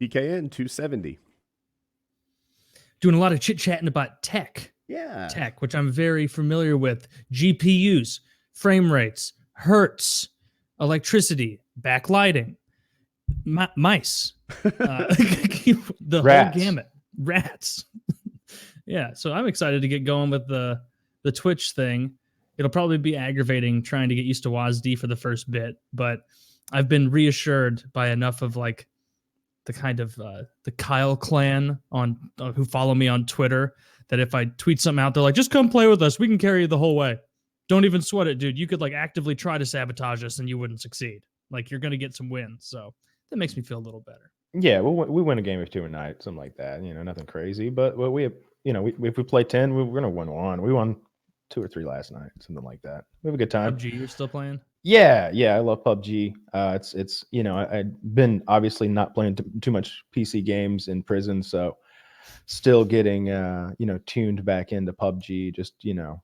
PKN 270. Doing a lot of chit-chatting about tech, which I'm very familiar with. GPUs, frame rates, hertz, electricity, backlighting, mice, the whole gamut. Rats. Yeah, so I'm excited to get going with the Twitch thing. It'll probably be aggravating trying to get used to WASD for the first bit, but I've been reassured by enough of like the kind of the Kyle clan on who follow me on Twitter that if I tweet something out, they're like, just come play with us. We can carry you the whole way. Don't even sweat it, dude. You could like actively try to sabotage us and you wouldn't succeed. Like you're going to get some wins. So that makes me feel a little better. Yeah, we win a game or two a night, something like that. Nothing crazy, but we have, if we play 10, we're going to win one. We won 2 or 3 last night, something like that. We have a good time. PUBG, you're still playing? Yeah, I love PUBG. It's I've been obviously not playing too much PC games in prison, so still getting tuned back into PUBG. Just a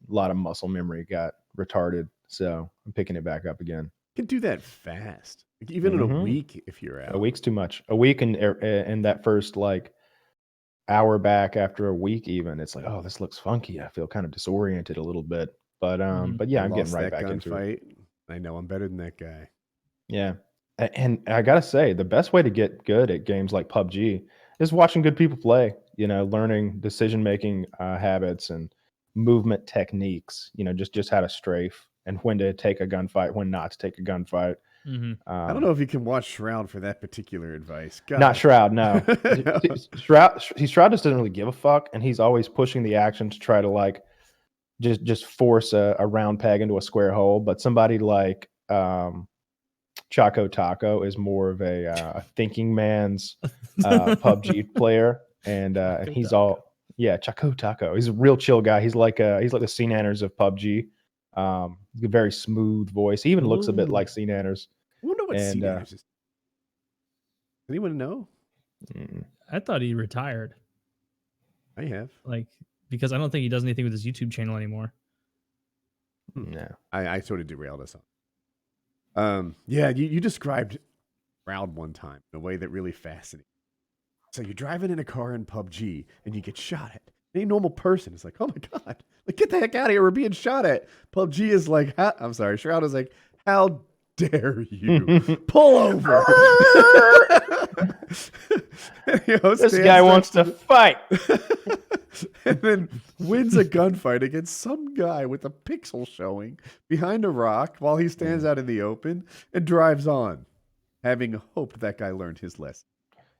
lot of muscle memory got retarded, so I'm picking it back up again. You can do that fast, like, even in a week if you're out. A week's too much. A week and that first like hour back after a week, even it's like, oh, this looks funky. I feel kind of disoriented a little bit. But yeah, I'm getting right back into it. I know I'm better than that guy. Yeah. And I gotta say, the best way to get good at games like PUBG is watching good people play, learning decision-making habits and movement techniques, just how to strafe and when to take a gunfight, when not to take a gunfight. Mm-hmm. I don't know if you can watch Shroud for that particular advice. God. Not Shroud, no. Shroud just doesn't really give a fuck, and he's always pushing the action to try to like just force a round peg into a square hole. But somebody like Choco Taco is more of a thinking man's PUBG player, and he's Choco Taco. He's a real chill guy. He's like the Sea Nanners of PUBG. A very smooth voice. He even looks a bit like Sea Nanners. I wonder what Sea Nanners is. Anyone know? I thought he retired. I have. Because I don't think he does anything with his YouTube channel anymore. No. I sort of derailed us on. Yeah, you described Shroud one time in a way that really fascinated me. So you're driving in a car in PUBG and you get shot at. Any normal person is like, oh my God, like, get the heck out of here. We're being shot at. PUBG is like, I'm sorry. Shroud is like, how dare you pull over? This guy wants to fight. And then wins a gunfight against some guy with a pixel showing behind a rock while he stands out in the open and drives on, having hoped that guy learned his lesson.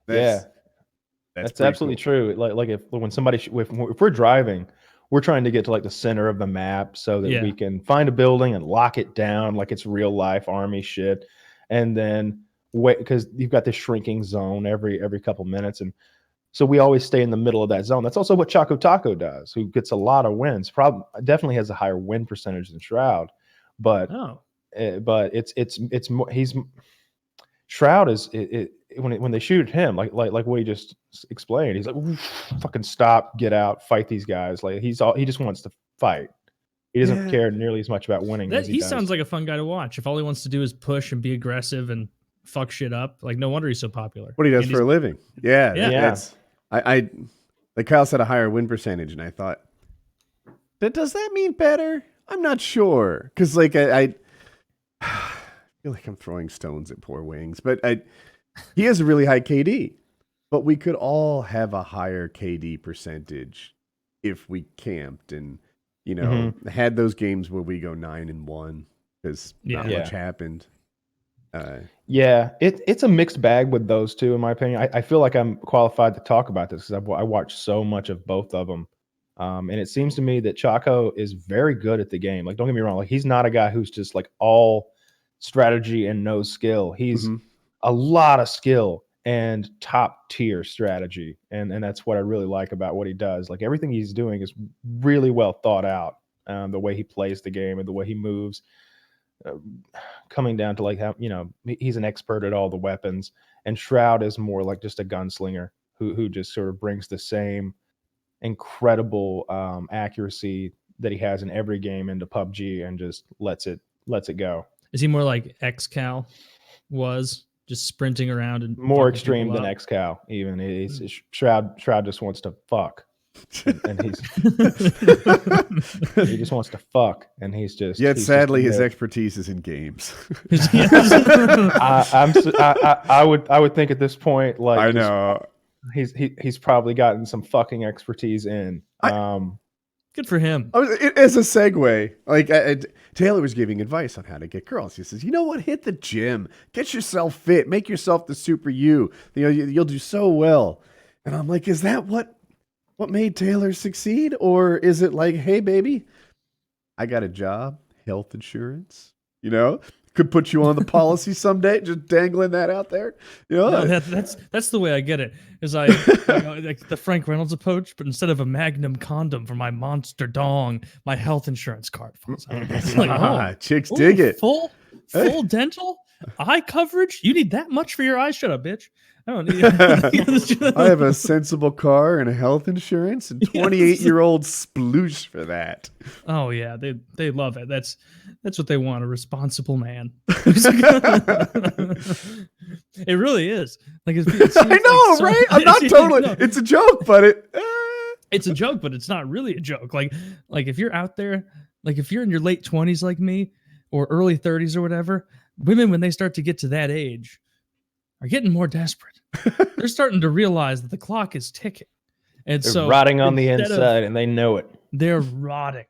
That's absolutely true. Like if when somebody if we're driving, we're trying to get to like the center of the map so that we can find a building and lock it down like it's real life army shit, and then wait because you've got this shrinking zone every couple minutes, and so we always stay in the middle of that zone. That's also what Choco Taco does, who gets a lot of wins. Definitely has a higher win percentage than Shroud, but it's more Shroud is when they shoot at him, like what he just explained, he's like, fucking stop, get out, fight these guys. Like he just wants to fight. He doesn't care nearly as much about winning. He sounds like a fun guy to watch. If all he wants to do is push and be aggressive and fuck shit up, like no wonder he's so popular. What he does for a living. Yeah. I like Kyle said, a higher win percentage, and I thought, but does that mean better? I'm not sure, because like I feel like I'm throwing stones at poor Wings, but he has a really high KD, but we could all have a higher KD percentage if we camped and had those games where we go 9-1 because not much happened. It's a mixed bag with those two, in my opinion. I feel like I'm qualified to talk about this because I watched so much of both of them. And it seems to me that Choco is very good at the game. Like, don't get me wrong. Like, he's not a guy who's just like all strategy and no skill. He's a lot of skill and top tier strategy. And that's what I really like about what he does. Like, everything he's doing is really well thought out. The way he plays the game and the way he moves. Coming down to like how he's an expert at all the weapons, and Shroud is more like just a gunslinger who just sort of brings the same incredible accuracy that he has in every game into PUBG and just lets it go. Is he more like XCal was just sprinting around and more extreme than X-Cow. Even Shroud just wants to fuck, and he's he just wants to fuck, and he's just. Yet he's sadly, just his expertise is in games. I would think at this point, like I know he's probably gotten some fucking expertise in. Good for him. As a segue, like Taylor was giving advice on how to get girls. He says, "You know what? Hit the gym, get yourself fit, make yourself the super you. You'll do so well." And I'm like, "Is that what made Taylor succeed, or is it like, hey, baby, I got a job, health insurance, could put you on the policy someday, just dangling that out there." No, that's the way I get it. Is like the Frank Reynolds approach, but instead of a Magnum condom for my monster dong, my health insurance card falls out. It's like, chicks dig it. Full dental eye coverage. You need that much for your eyes? Shut up, bitch. I don't need. I have a sensible car and a health insurance and 28-year-old sploosh for that. Oh yeah, they love it. That's what they want, a responsible man. It really is. Like it I know, right? I'm not totally. No. It's a joke, but it's a joke, but it's not really a joke. Like if you're out there, like if you're in your late 20s like me, or early 30s or whatever, women when they start to get to that age are getting more desperate. They're starting to realize that the clock is ticking, and they're so rotting on the inside, and they know it. They're rotting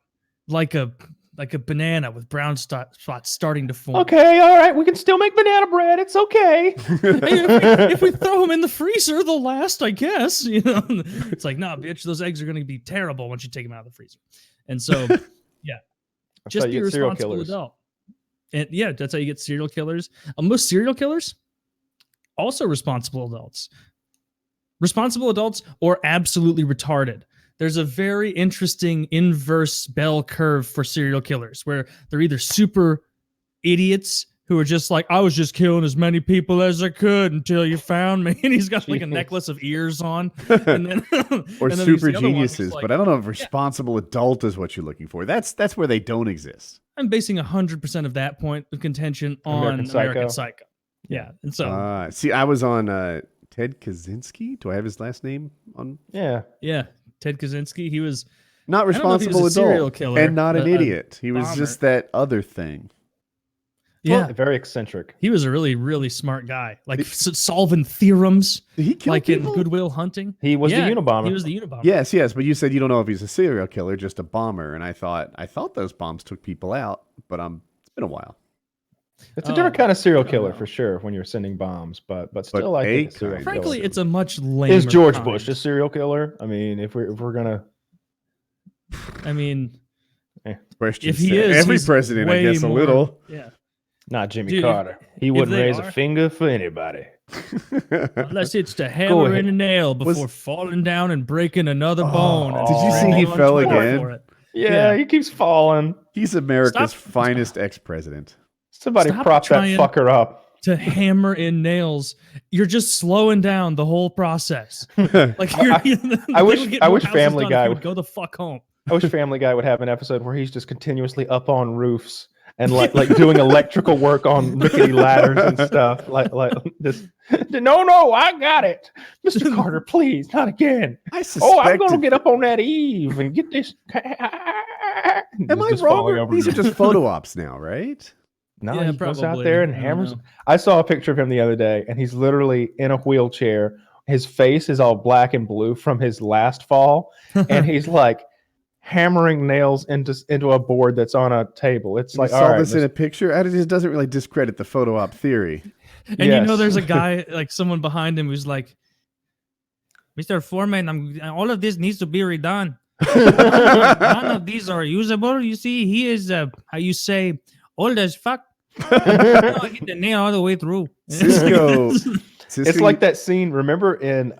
like a banana with brown spots starting to form. Okay, all right, we can still make banana bread. It's okay. if we throw them in the freezer, they'll last, I guess. It's like, nah, bitch, those eggs are going to be terrible once you take them out of the freezer. And so, yeah, just be a responsible adult. And yeah, that's how you get serial killers. Most serial killers, also responsible adults. Responsible adults or absolutely retarded. There's a very interesting inverse bell curve for serial killers where they're either super idiots who are just like, I was just killing as many people as I could until you found me. And he's got like a necklace of ears on. And then, or and then super geniuses. Like, but I don't know if responsible adult is what you're looking for. That's where they don't exist. I'm basing 100% of that point of contention on American Psycho. Yeah. And so. See, I was on Ted Kaczynski. Do I have his last name on? Yeah. Yeah. Ted Kaczynski. He was not responsible adult killer, and not an idiot. He was just that other thing. Yeah, well, very eccentric. He was a really, really smart guy, like solving theorems. Did he kill like people? In Good Will Hunting? He was the Unabomber. He was the Unabomber. Yes, but you said you don't know if he's a serial killer, just a bomber, and I thought those bombs took people out, but it's been a while. It's a different kind of serial killer for sure when you're sending bombs, but still, I think a serial frankly, killer. it's a much lamer. Is George Bush a serial killer? I mean, if we're gonna, I mean, if he is, every president, I guess, a little. Yeah. Not Jimmy Carter. He wouldn't raise a finger for anybody. Unless it's to hammer in a nail before falling down and breaking another bone. Did you see he fell again? Yeah, he keeps falling. He's America's finest ex-president. Somebody prop that fucker up. To hammer in nails, you're just slowing down the whole process. Like I wish Family Guy would go the fuck home. I wish Family Guy would have an episode where he's just continuously up on roofs and like doing electrical work on rickety ladders and stuff. Like just no, I got it, Mr. Carter, please, not again. I'm gonna get up on that eave and get this. Am I wrong? These are just photo ops now, right? No, he goes out there and hammers. I saw a picture of him the other day, and he's literally in a wheelchair. His face is all black and blue from his last fall, and he's like hammering nails into a board that's on a table. It's like, saw this in a picture. It just doesn't really discredit the photo op theory. And there's a guy, like someone behind him who's like, Mr. Foreman, all of this needs to be redone. None of these are usable. You see, he is how you say, old as fuck. I hit the nail all the way through. Cisco. It's like that scene. Remember in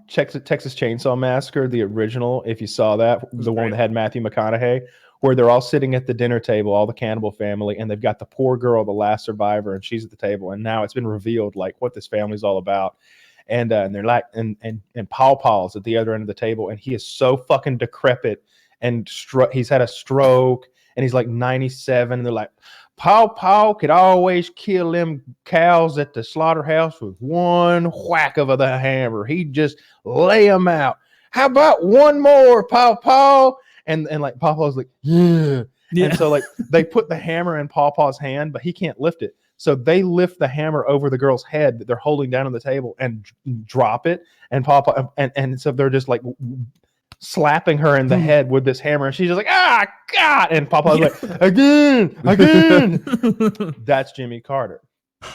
Texas Chainsaw Massacre, the original? If you saw that, the one that had Matthew McConaughey, where they're all sitting at the dinner table, all the cannibal family, and they've got the poor girl, the last survivor, and she's at the table. And now it's been revealed like what this family's all about. And they're like, and Paw Paw's at the other end of the table, and he is so fucking decrepit, and he's had a stroke, and he's like 97, and they're like, Paw could always kill them cows at the slaughterhouse with one whack of the hammer. He'd just lay them out. How about one more, Paw? And like Pawpaw's like, yeah. And so like they put the hammer in Pawpaw's hand, but he can't lift it. So they lift the hammer over the girl's head that they're holding down on the table and drop it. And Pawpaw and so they're just like slapping her in the head with this hammer, and she's just like, ah, God! And Pawpaw's like, again. That's Jimmy Carter.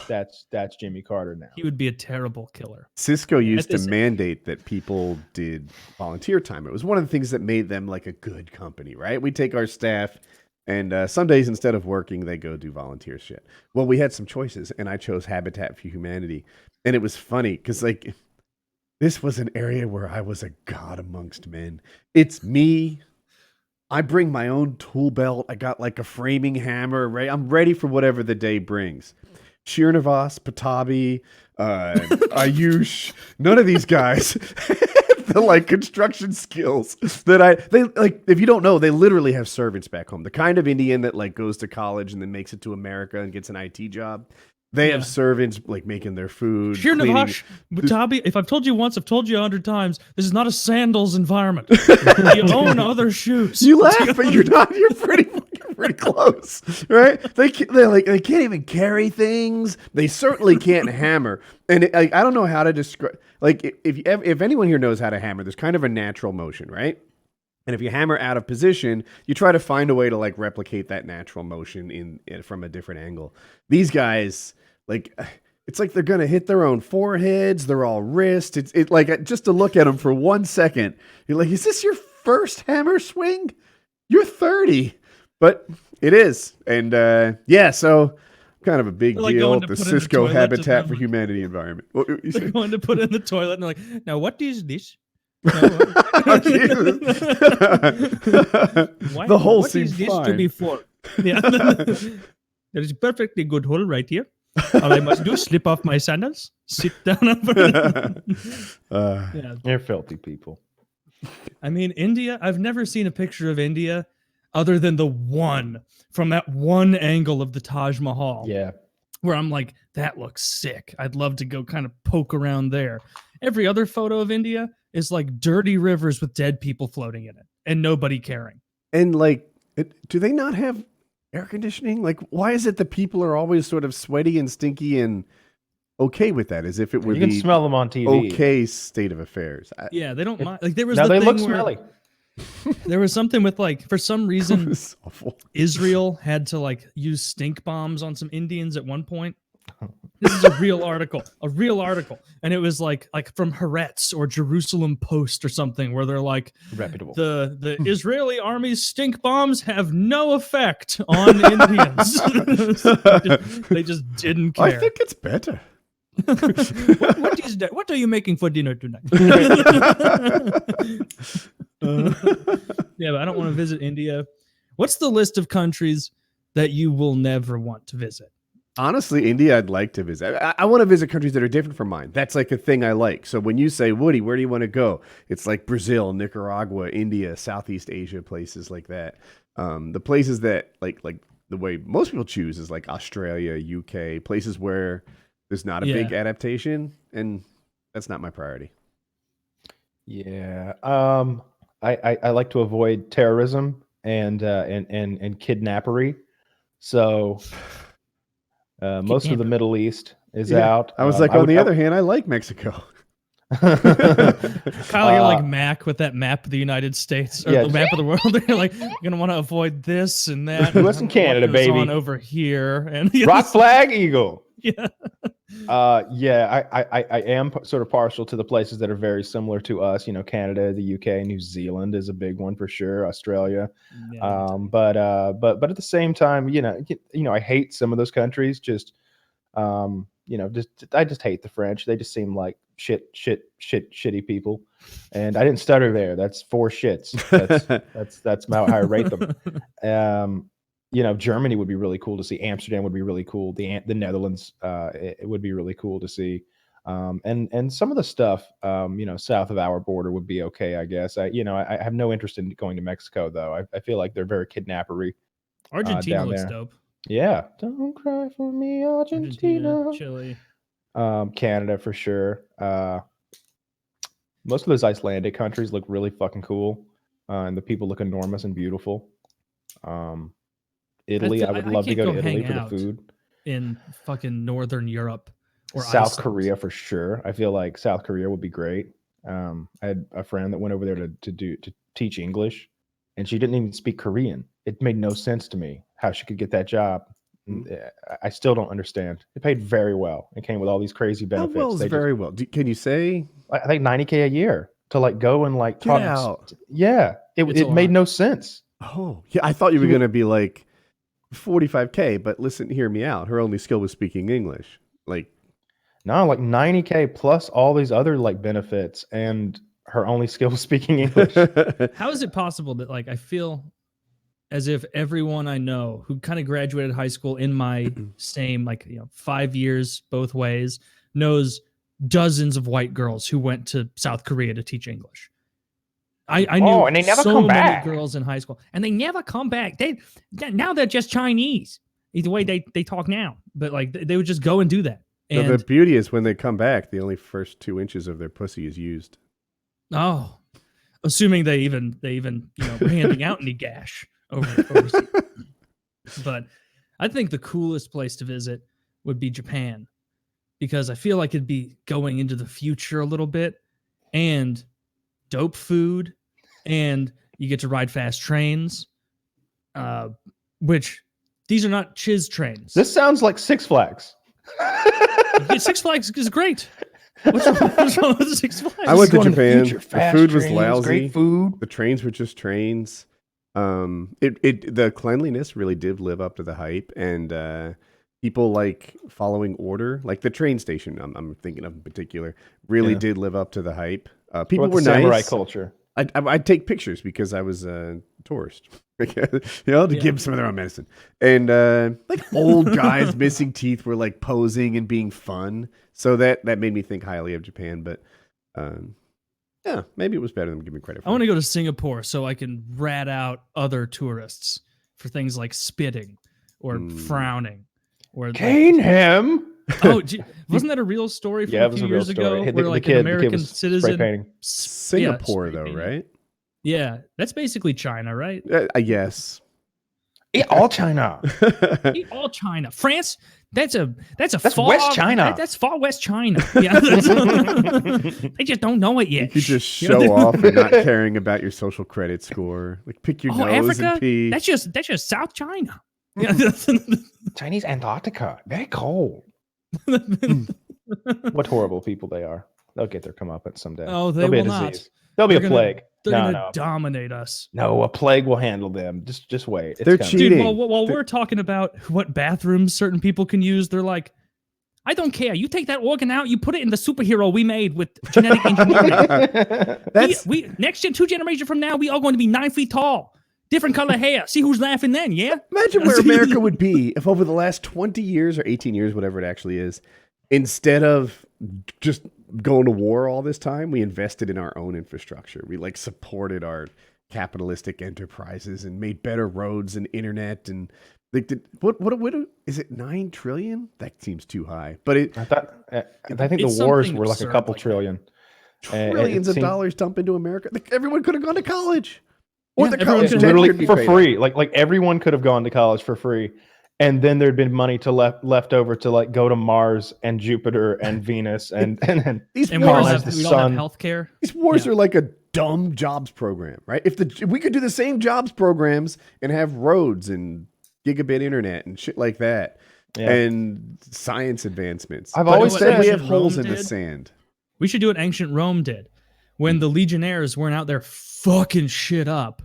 That's Jimmy Carter now. He would be a terrible killer. Cisco used to mandate that people did volunteer time. It was one of the things that made them like a good company, right? We take our staff, and some days instead of working, they go do volunteer shit. Well, we had some choices, and I chose Habitat for Humanity, and it was funny because like, this was an area where I was a god amongst men. It's me. I bring my own tool belt. I got like a framing hammer, right? I'm ready for whatever the day brings. Shirnavas, Patabi, Ayush, none of these guys the like construction skills that they like. If you don't know, they literally have servants back home. The kind of Indian that like goes to college and then makes it to America and gets an IT job. They have servants like making their food. Shirnavash, Butabi, if I've told you once, I've told you 100 times. This is not a sandals environment. You own other shoes. You laugh, but you're not. You're pretty close, right? They can't even carry things. They certainly can't hammer. And I don't know how to describe. Like if anyone here knows how to hammer, there's kind of a natural motion, right? And if you hammer out of position, you try to find a way to like replicate that natural motion in from a different angle. These guys. Like, it's like they're gonna hit their own foreheads. They're all wrist. It's like just to look at them for 1 second, you're like, is this your first hammer swing? You're 30, but it is, and so kind of a big deal. The Cisco Habitat for Humanity environment. They're going to put it in the toilet, and they're like, now what is this? The hole seems fine. What is this to be for? Yeah. There is a perfectly good hole right here. All I must do is slip off my sandals, sit down over They're filthy people. I mean, India, I've never seen a picture of India other than the one from that one angle of the Taj Mahal. Yeah. Where I'm like, that looks sick. I'd love to go kind of poke around there. Every other photo of India is like dirty rivers with dead people floating in it and nobody caring. And like, do they not have air conditioning? Like, why is it that people are always sort of sweaty and stinky and okay with that, as if it were you can smell them on TV. Okay, state of affairs. Yeah, they don't mind. Like there was now the they thing look where smelly. There was something with like, for some reason, awful. Israel had to like use stink bombs on some Indians at one point. This is a real article, and it was like from Haaretz or Jerusalem Post or something, where they're like, reputable. The Israeli army's stink bombs have no effect on Indians. They just didn't care. I think it's better. What is that? What are you making for dinner tonight? Yeah, but I don't want to visit India. What's the list of countries that you will never want to visit? Honestly, India, I'd like to visit. I want to visit countries that are different from mine. That's like a thing I like. So when you say, Woody, where do you want to go? It's like Brazil, Nicaragua, India, Southeast Asia, places like that. The places that like the way most people choose is like Australia, UK, places where there's not a big adaptation, and that's not my priority. Yeah. I like to avoid terrorism and kidnappery. So most of the Middle East is out. I was like, on the other hand, I like Mexico. Kyle, you're like Mac with that map of the United States or the map of the world. You're like, you're gonna want to avoid this and that. US and Canada, baby. On over here and rock flag eagle. Yeah. I am sort of partial to the places that are very similar to us. You know, Canada, the UK, New Zealand is a big one for sure. Australia, but at the same time, I hate some of those countries. Just I just hate the French. They just seem like shitty people, and I didn't stutter there. That's 4 shits. That's how I rate them. Germany would be really cool to see. Amsterdam would be really cool. The Netherlands, it would be really cool to see. And some of the stuff, south of our border would be okay, I guess. I have no interest in going to Mexico though. I feel like they're very kidnappery. Argentina looks dope. Yeah. Don't cry for me, Argentina. Chile. Canada for sure. Most of those Icelandic countries look really fucking cool, and the people look enormous and beautiful. Italy, I would love to go to Italy for the food. In fucking Northern Europe or South Iceland. Korea for sure. I feel like South Korea would be great. I had a friend that went over there to teach English, and she didn't even speak Korean. It made no sense to me how she could get that job. I still don't understand. It paid very well. It came with all these crazy benefits. How well is very well? Can you say? I think $90K a year to like go and like talk. Out. Yeah, it made no sense. Oh, yeah. I thought you were gonna be like $45K, but listen, hear me out. Her only skill was speaking English. Like, no, like $90K plus all these other like benefits, and her only skill was speaking English. How is it possible that like I feel as if everyone I know who kind of graduated high school in my same 5 years both ways knows dozens of white girls who went to South Korea to teach English. I knew and they never so come many back. girls in high school, and they never come back. Now they're just Chinese. The way they talk now, but like they would just go and do that. And the beauty is when they come back, the only first 2 inches of their pussy is used. Oh, assuming they even were handing out any gash overseas. But I think the coolest place to visit would be Japan, because I feel like it'd be going into the future a little bit, and dope food, and you get to ride fast trains, which these are not chiz trains. This sounds like Six Flags. Six Flags is great. What's wrong with Six Flags? I went to Japan. The food was trains, lousy. Great food. The trains were just trains. The cleanliness really did live up to the hype, and people like following order, like the train station I'm thinking of in particular, really did live up to the hype. People were nice. Samurai culture. I'd take pictures because I was a tourist, to give some of their own medicine. And like old guys missing teeth were like posing and being fun. So that made me think highly of Japan. But yeah, maybe it was better than giving me credit for. I want to go to Singapore so I can rat out other tourists for things like spitting or frowning or cane him. Oh, wasn't that a real story from a few years ago? Where like an American citizen, Singapore though, right? Yeah, that's basically China, right? I guess. Eat all China. Eat all China. France. That's far West China. That's far West China. Yeah, they just don't know it yet. You just show off and not caring about your social credit score. Like pick your nose Africa? and pee. That's just South China. Yeah. Chinese Antarctica. Very cold. What horrible people they are. They'll get their comeuppance someday. Oh, they will not. There'll be a plague. They're gonna dominate us. No, a plague will handle them. Just wait. They're cheating. Dude, while we're talking about what bathrooms certain people can use, they're like, I don't care. You take that organ out, you put it in the superhero we made with genetic engineering. we next gen 2 generations from now, we are going to be 9 feet tall. Different color hair. See who's laughing then, yeah? Imagine where America would be if over the last 20 years or 18 years, whatever it actually is, instead of just going to war all this time, we invested in our own infrastructure. We like supported our capitalistic enterprises and made better roads and internet and like what is it 9 trillion? That seems too high. But I think the wars were like a couple trillion. Trillions of dollars dumped into America. Like, everyone could have gone to college. Or the college literally for free. Like everyone could have gone to college for free. And then there'd been money left over to like go to Mars and Jupiter and Venus and these colonize the sun. Healthcare. These wars are like a dumb jobs program, right? If we could do the same jobs programs and have roads and gigabit internet and shit like that, and science advancements. I've always said we have holes in the sand. We should do what ancient Rome did when the legionnaires weren't out there fucking shit up.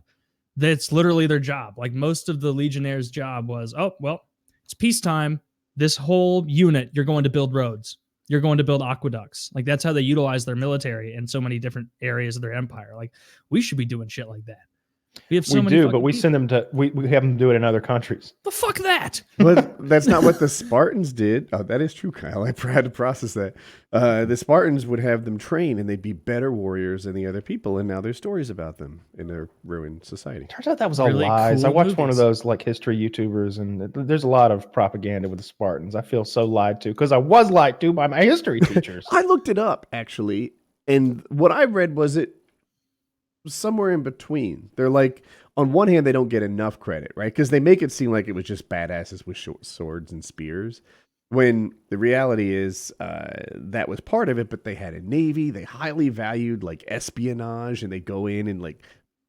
That's literally their job. Like most of the legionnaires' job was, oh, well, it's peacetime. This whole unit, you're going to build roads. You're going to build aqueducts. Like that's how they utilize their military in so many different areas of their empire. Like we should be doing shit like that. We have so we many. do, but we people. send them to we have them do it in other countries. The fuck that. But that's not what the Spartans did. Oh, that is true, Kyle. I had to process that. The Spartans would have them train, and they'd be better warriors than the other people. And now there's stories about them in their ruined society. Turns out that was all Really lies. cool I watched one of movies. those like history YouTubers, and there's a lot of propaganda with the Spartans. I feel so lied to because I was lied to by my history teachers. I looked it up actually, and what I read was it was somewhere in between. They're like, on one hand, they don't get enough credit, right? Because they make it seem like it was just badasses with short swords and spears. When the reality is that was part of it, but they had a navy. They highly valued like espionage, and they go in and like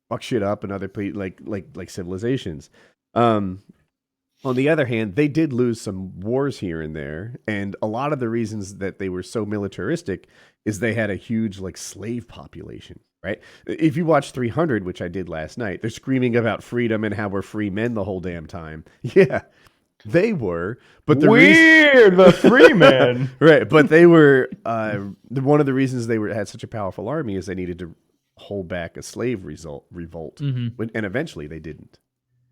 fuck shit up in other like civilizations. On the other hand, they did lose some wars here and there, and a lot of the reasons that they were so militaristic is they had a huge like slave population. Right? If you watch 300, which I did last night, they're screaming about freedom and how we're free men the whole damn time. Yeah, they were, but the free men, right? But they were one of the reasons they had such a powerful army is they needed to hold back a slave revolt, and eventually they didn't.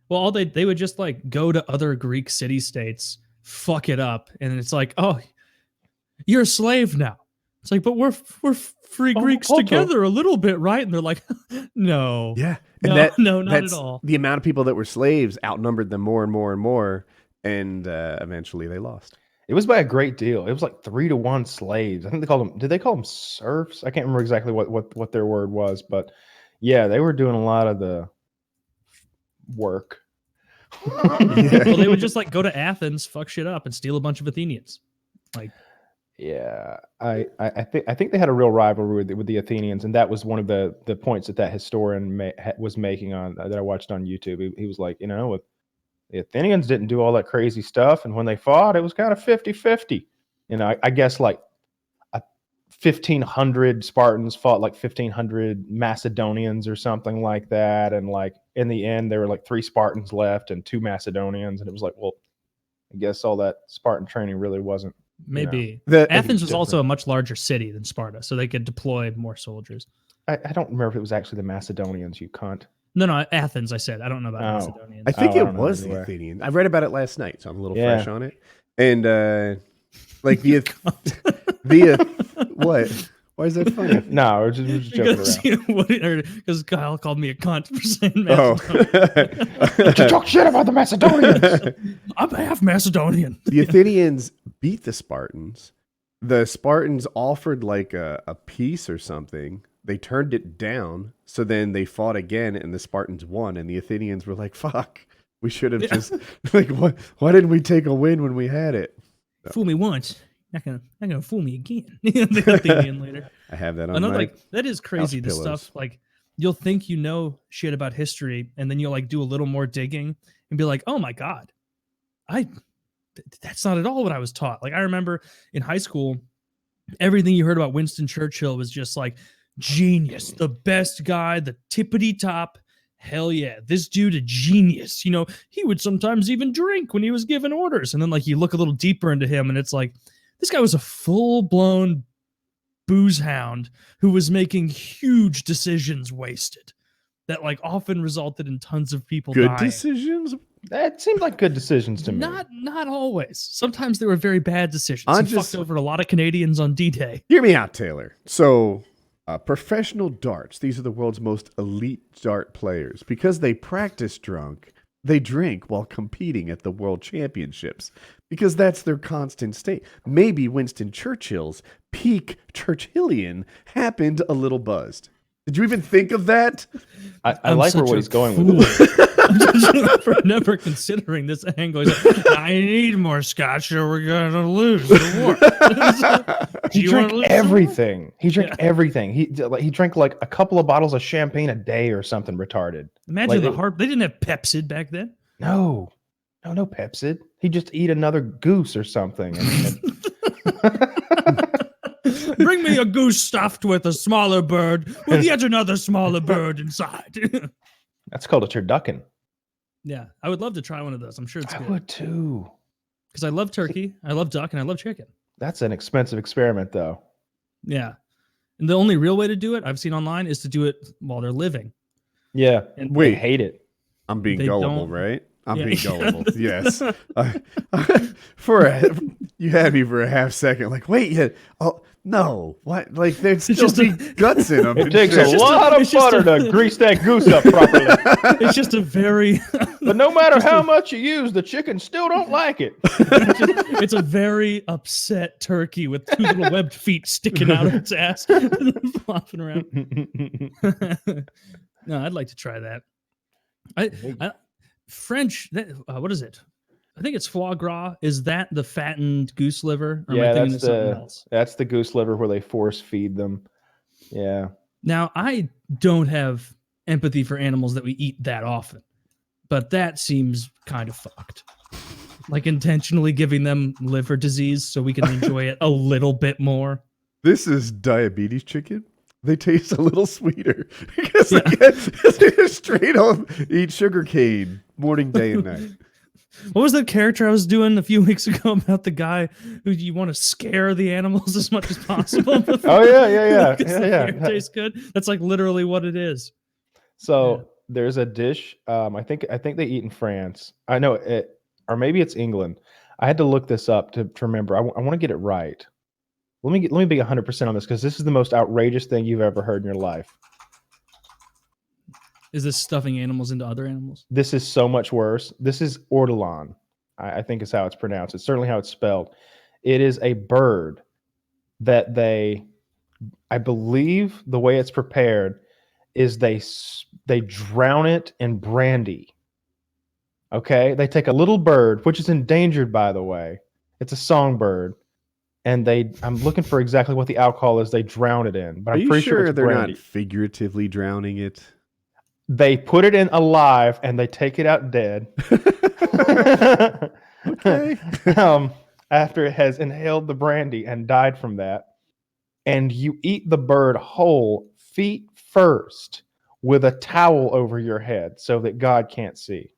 Well, all they would just like go to other Greek city states, fuck it up, and it's like, oh, you're a slave now. It's like, but we're free Greeks together a little bit, right? And they're like, no. Yeah. And no, not at all. The amount of people that were slaves outnumbered them more and more and more. And eventually they lost. It was by a great deal. It was like 3-to-1 slaves. I think they called them, did they call them serfs? I can't remember exactly what their word was, but yeah, they were doing a lot of the work. Yeah. Well, they would just like go to Athens, fuck shit up, and steal a bunch of Athenians. Like, yeah, I think they had a real rivalry with the Athenians, and that was one of the points that historian was making on that I watched on YouTube. He was like, the Athenians didn't do all that crazy stuff, and when they fought, it was kind of 50-50. I guess like 1,500 Spartans fought like 1,500 Macedonians or something like that, and like in the end, there were like 3 Spartans left and 2 Macedonians, and it was like, well, I guess all that Spartan training really wasn't. Maybe Athens was also a much larger city than Sparta, so they could deploy more soldiers. I don't remember if it was actually the Macedonians, you cunt. No, Athens, I said. I don't know about Macedonians. I think it was the Athenians. I read about it last night, so I'm a little fresh on it. And like the what? Why is that funny? No, we're just joking around. Because Kyle called me a cunt for saying Macedonian. You talk shit about the Macedonians. I'm half Macedonian. The Athenians beat the Spartans. The Spartans offered like a peace or something. They turned it down. So then they fought again, and the Spartans won. And the Athenians were like, "Fuck, we should have just like what? Why didn't we take a win when we had it?" So. Fool me once. Not gonna fool me again. The Athenian later. I have that on my that is crazy. The stuff like you'll think you know shit about history, and then you'll like do a little more digging and be like, oh my god, that's not at all what I was taught. Like I remember in high school, everything you heard about Winston Churchill was just like genius, the best guy, the tippity top. Hell yeah, this dude a genius. He would sometimes even drink when he was giving orders, and then like you look a little deeper into him, and it's like. This guy was a full-blown booze hound who was making huge decisions wasted that like often resulted in tons of people dying. Good decisions? That seemed like good decisions to me. Not always. Sometimes they were very bad decisions. He fucked over a lot of Canadians on D-Day. Hear me out, Taylor. So, professional darts, these are the world's most elite dart players. Because they practice drunk, they drink while competing at the world championships. Because that's their constant state. Maybe Winston Churchill's peak Churchillian happened a little buzzed. Did you even think of that? I like where he's going with it. I'm just for never considering this angle. He's like, I need more scotch or we're going to lose the war. He drank everything. He drank everything. He drank like a couple of bottles of champagne a day or something retarded. Imagine they didn't have Pepsid back then. No Pepsid. He'd just eat another goose or something. Bring me a goose stuffed with a smaller bird with yet another smaller bird inside. That's called a turducken. Yeah, I would love to try one of those. I'm sure it's good. I would too. Because I love turkey, I love duck, and I love chicken. That's an expensive experiment, though. Yeah. And the only real way to do it, I've seen online, is to do it while they're living. Yeah, And they hate it. I'm being They gullible, don't- right? I'm Yeah. being gullible. Yes. You had me for a half second. Like, wait, yeah. Oh no, what? Like, there'd still just be guts in them. It takes a shit. lot of it's just butter to grease that goose up properly. It's just a very But no matter how much you use, the chicken still don't like it. it's a very upset turkey with two little webbed feet sticking out of its ass, flopping around. No, I'd like to try that. French. What is it? I think it's foie gras. Is that the fattened goose liver? Or am I thinking of something else? That's the goose liver where they force feed them. Yeah. Now, I don't have empathy for animals that we eat that often, but that seems kind of fucked. Like intentionally giving them liver disease so we can enjoy it a little bit more. This is diabetes chicken. They taste a little sweeter because they just straight up eat sugar cane morning, day, and night. What was that character I was doing a few weeks ago about the guy who you want to scare the animals as much as possible? Oh yeah. Tastes good. That's like literally what it is. So there's a dish. I think they eat in France. I know it, or maybe it's England. I had to look this up to remember. I want to get it right. Let me be 100% on this because this is the most outrageous thing you've ever heard in your life. Is this stuffing animals into other animals? This is so much worse. This is ortolan. I think is how it's pronounced. It's certainly how it's spelled. It is a bird that I believe the way it's prepared is they drown it in brandy. Okay? They take a little bird, which is endangered, by the way. It's a songbird. And I'm looking for exactly what the alcohol is they drown it in. But I'm pretty sure it's they're brandy. not figuratively drowning it? They put it in alive and they take it out dead. Okay. After it has inhaled the brandy and died from that. And you eat the bird whole, feet first, with a towel over your head so that God can't see.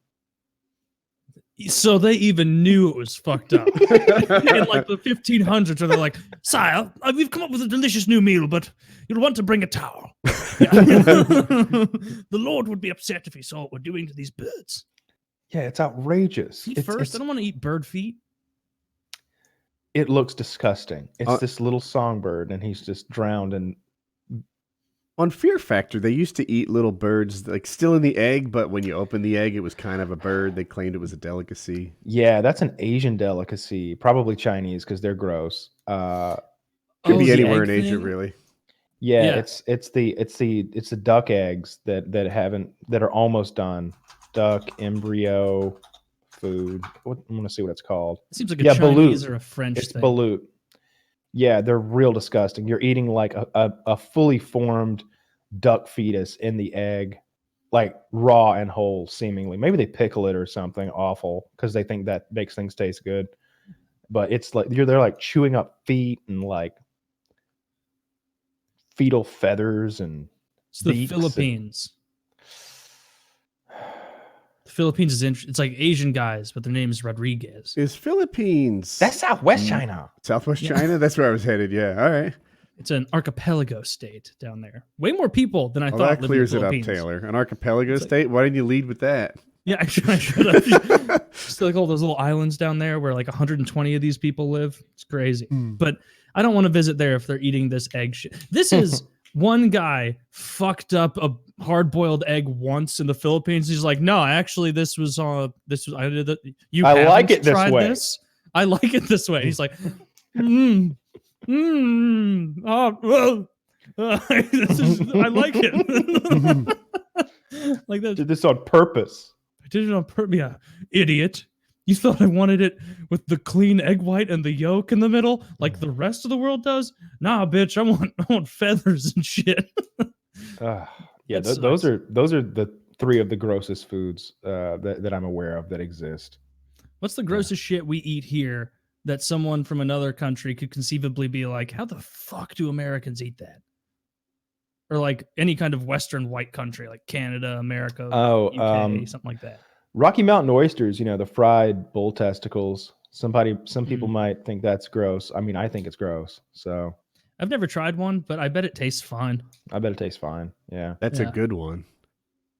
So they even knew it was fucked up. In like the 1500s, where they're like, "Sire, we've come up with a delicious new meal, but you'll want to bring a towel. The Lord would be upset if he saw what we're doing to these birds." Yeah, it's outrageous. Feet first? I don't want to eat bird feet. It looks disgusting. It's this little songbird, and he's just drowned in. On Fear Factor, they used to eat little birds, like still in the egg, but when you open the egg, it was kind of a bird. They claimed it was a delicacy. Yeah, that's an Asian delicacy, probably Chinese because they're gross. Could be anywhere in Asia, really. Yeah, it's the duck eggs that are almost done. Duck embryo food. I'm gonna see what it's called. It seems like a Chinese balut. or a French It's thing. balut. Yeah, they're real disgusting. You're eating like a fully formed duck fetus in the egg, like raw and whole, seemingly. Maybe they pickle it or something awful because they think that makes things taste good. But it's like they're like chewing up feet and like fetal feathers and. It's the Philippines. The Philippines is interesting. It's like Asian guys, but their name is Rodriguez. Is Philippines? That's Southwest China. Southwest China? That's where I was headed. Yeah. All right. It's an archipelago state down there. Way more people than I thought. That clears it up, Taylor. An archipelago state? Why didn't you lead with that? Yeah, I should have. Just like all those little islands down there where like 120 of these people live. It's crazy. But I don't want to visit there if they're eating this egg shit. This is one guy fucked up a hard-boiled egg once in the Philippines. He's like, no, actually, I did it. I like it this way. I like it this way. He's like, I like it. Like that. Did this on purpose. I did it on purpose. Yeah, idiot. You thought I wanted it with the clean egg white and the yolk in the middle, like the rest of the world does? Nah, bitch. I want feathers and shit. Yeah, those are the three of the grossest foods that I'm aware of that exist. What's the grossest shit we eat here that someone from another country could conceivably be like, how the fuck do Americans eat that? Or like any kind of Western white country, like Canada, America, UK, something like that. Rocky Mountain oysters, the fried bull testicles. Some people might think that's gross. I mean, I think it's gross. So I've never tried one, but I bet it tastes fine. I bet it tastes fine. Yeah. That's a good one.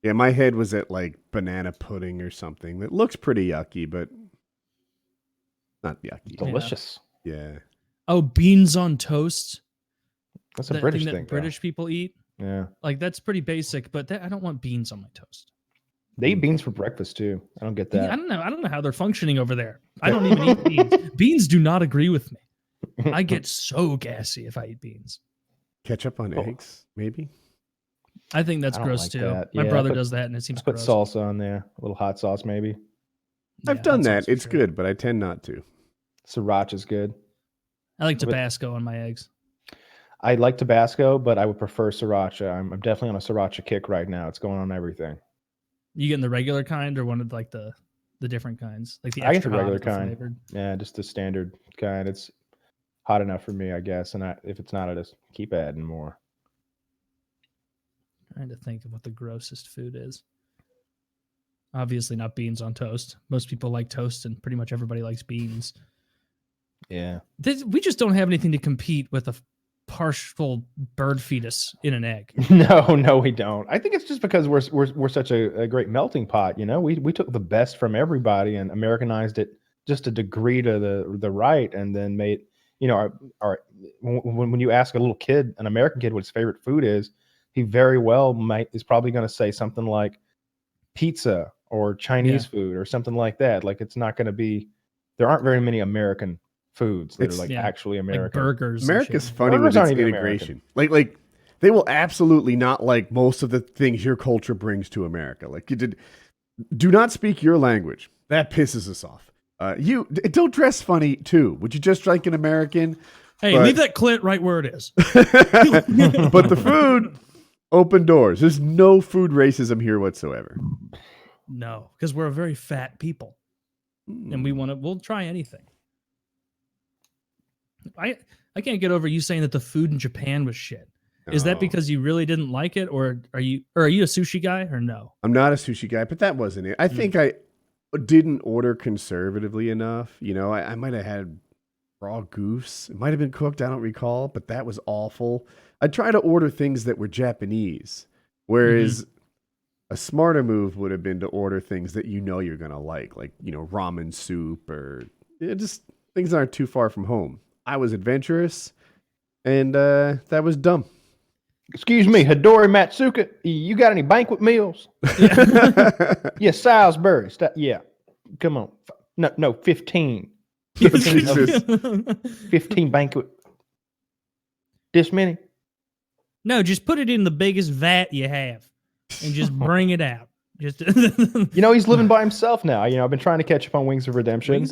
Yeah, my head was at like banana pudding or something that looks pretty yucky, but not yucky. Delicious. Yeah. Oh, beans on toast. That's a That British thing that thing. British people eat. Yeah. Like that's pretty basic, but I don't want beans on my toast. They eat beans for breakfast too. I don't get that. I don't know how they're functioning over there. I don't even eat beans. Beans do not agree with me. I get so gassy if I eat beans. Ketchup on eggs, maybe? I think that's gross like too. that. My Yeah, brother does that and it seems Put gross. salsa on there, a little hot sauce maybe. I've done that. It's good, but I tend not to. Sriracha's good. I like Tabasco on my eggs. I like Tabasco, but I would prefer sriracha. I'm definitely on a sriracha kick right now. It's going on everything. You getting the regular kind or one of like the different kinds? Like the I get extra the regular hot, the kind. flavored? Yeah, just the standard kind. It's hot enough for me, I guess. And if it's not, I just keep adding more. Trying to think of what the grossest food is. Obviously not beans on toast. Most people like toast and pretty much everybody likes beans. Yeah. We just don't have anything to compete with a partial bird fetus in an egg. No, we don't. I think it's just because we're such a great melting pot. You know, we took the best from everybody and Americanized it just a degree to the right, and then made, you know, when you ask a little kid, an American kid, what his favorite food is, he very well is probably going to say something like pizza or Chinese food or something like that. Like it's not going to be. There aren't very many American foods that are like actually American. Like burgers. America's funny with its integration. Like they will absolutely not like most of the things your culture brings to America. Like do not speak your language. That pisses us off. You don't dress funny too. Would you just like an American? Hey, leave that clit right where it is. But the food, open doors. There's no food racism here whatsoever. No, because we're a very fat people, and we'll try anything. I can't get over you saying that the food in Japan was shit. Is that because you really didn't like it, or are you a sushi guy or no? I'm not a sushi guy, but that wasn't it. I think I didn't order conservatively enough. You know, I might have had raw goose. It might have been cooked. I don't recall, but that was awful. I try to order things that were Japanese, whereas a smarter move would have been to order things that you know you're going to like, you know, ramen soup or just things that aren't too far from home. I was adventurous, and that was dumb. Excuse me, Hidori Matsuka, you got any banquet meals? Yeah, Salisbury. Yeah, come on. No, 15. 15 banquet. This many? No, just put it in the biggest vat you have and just bring it out. Just you know, he's living by himself now. You know, I've been trying to catch up on Wings of Redemption.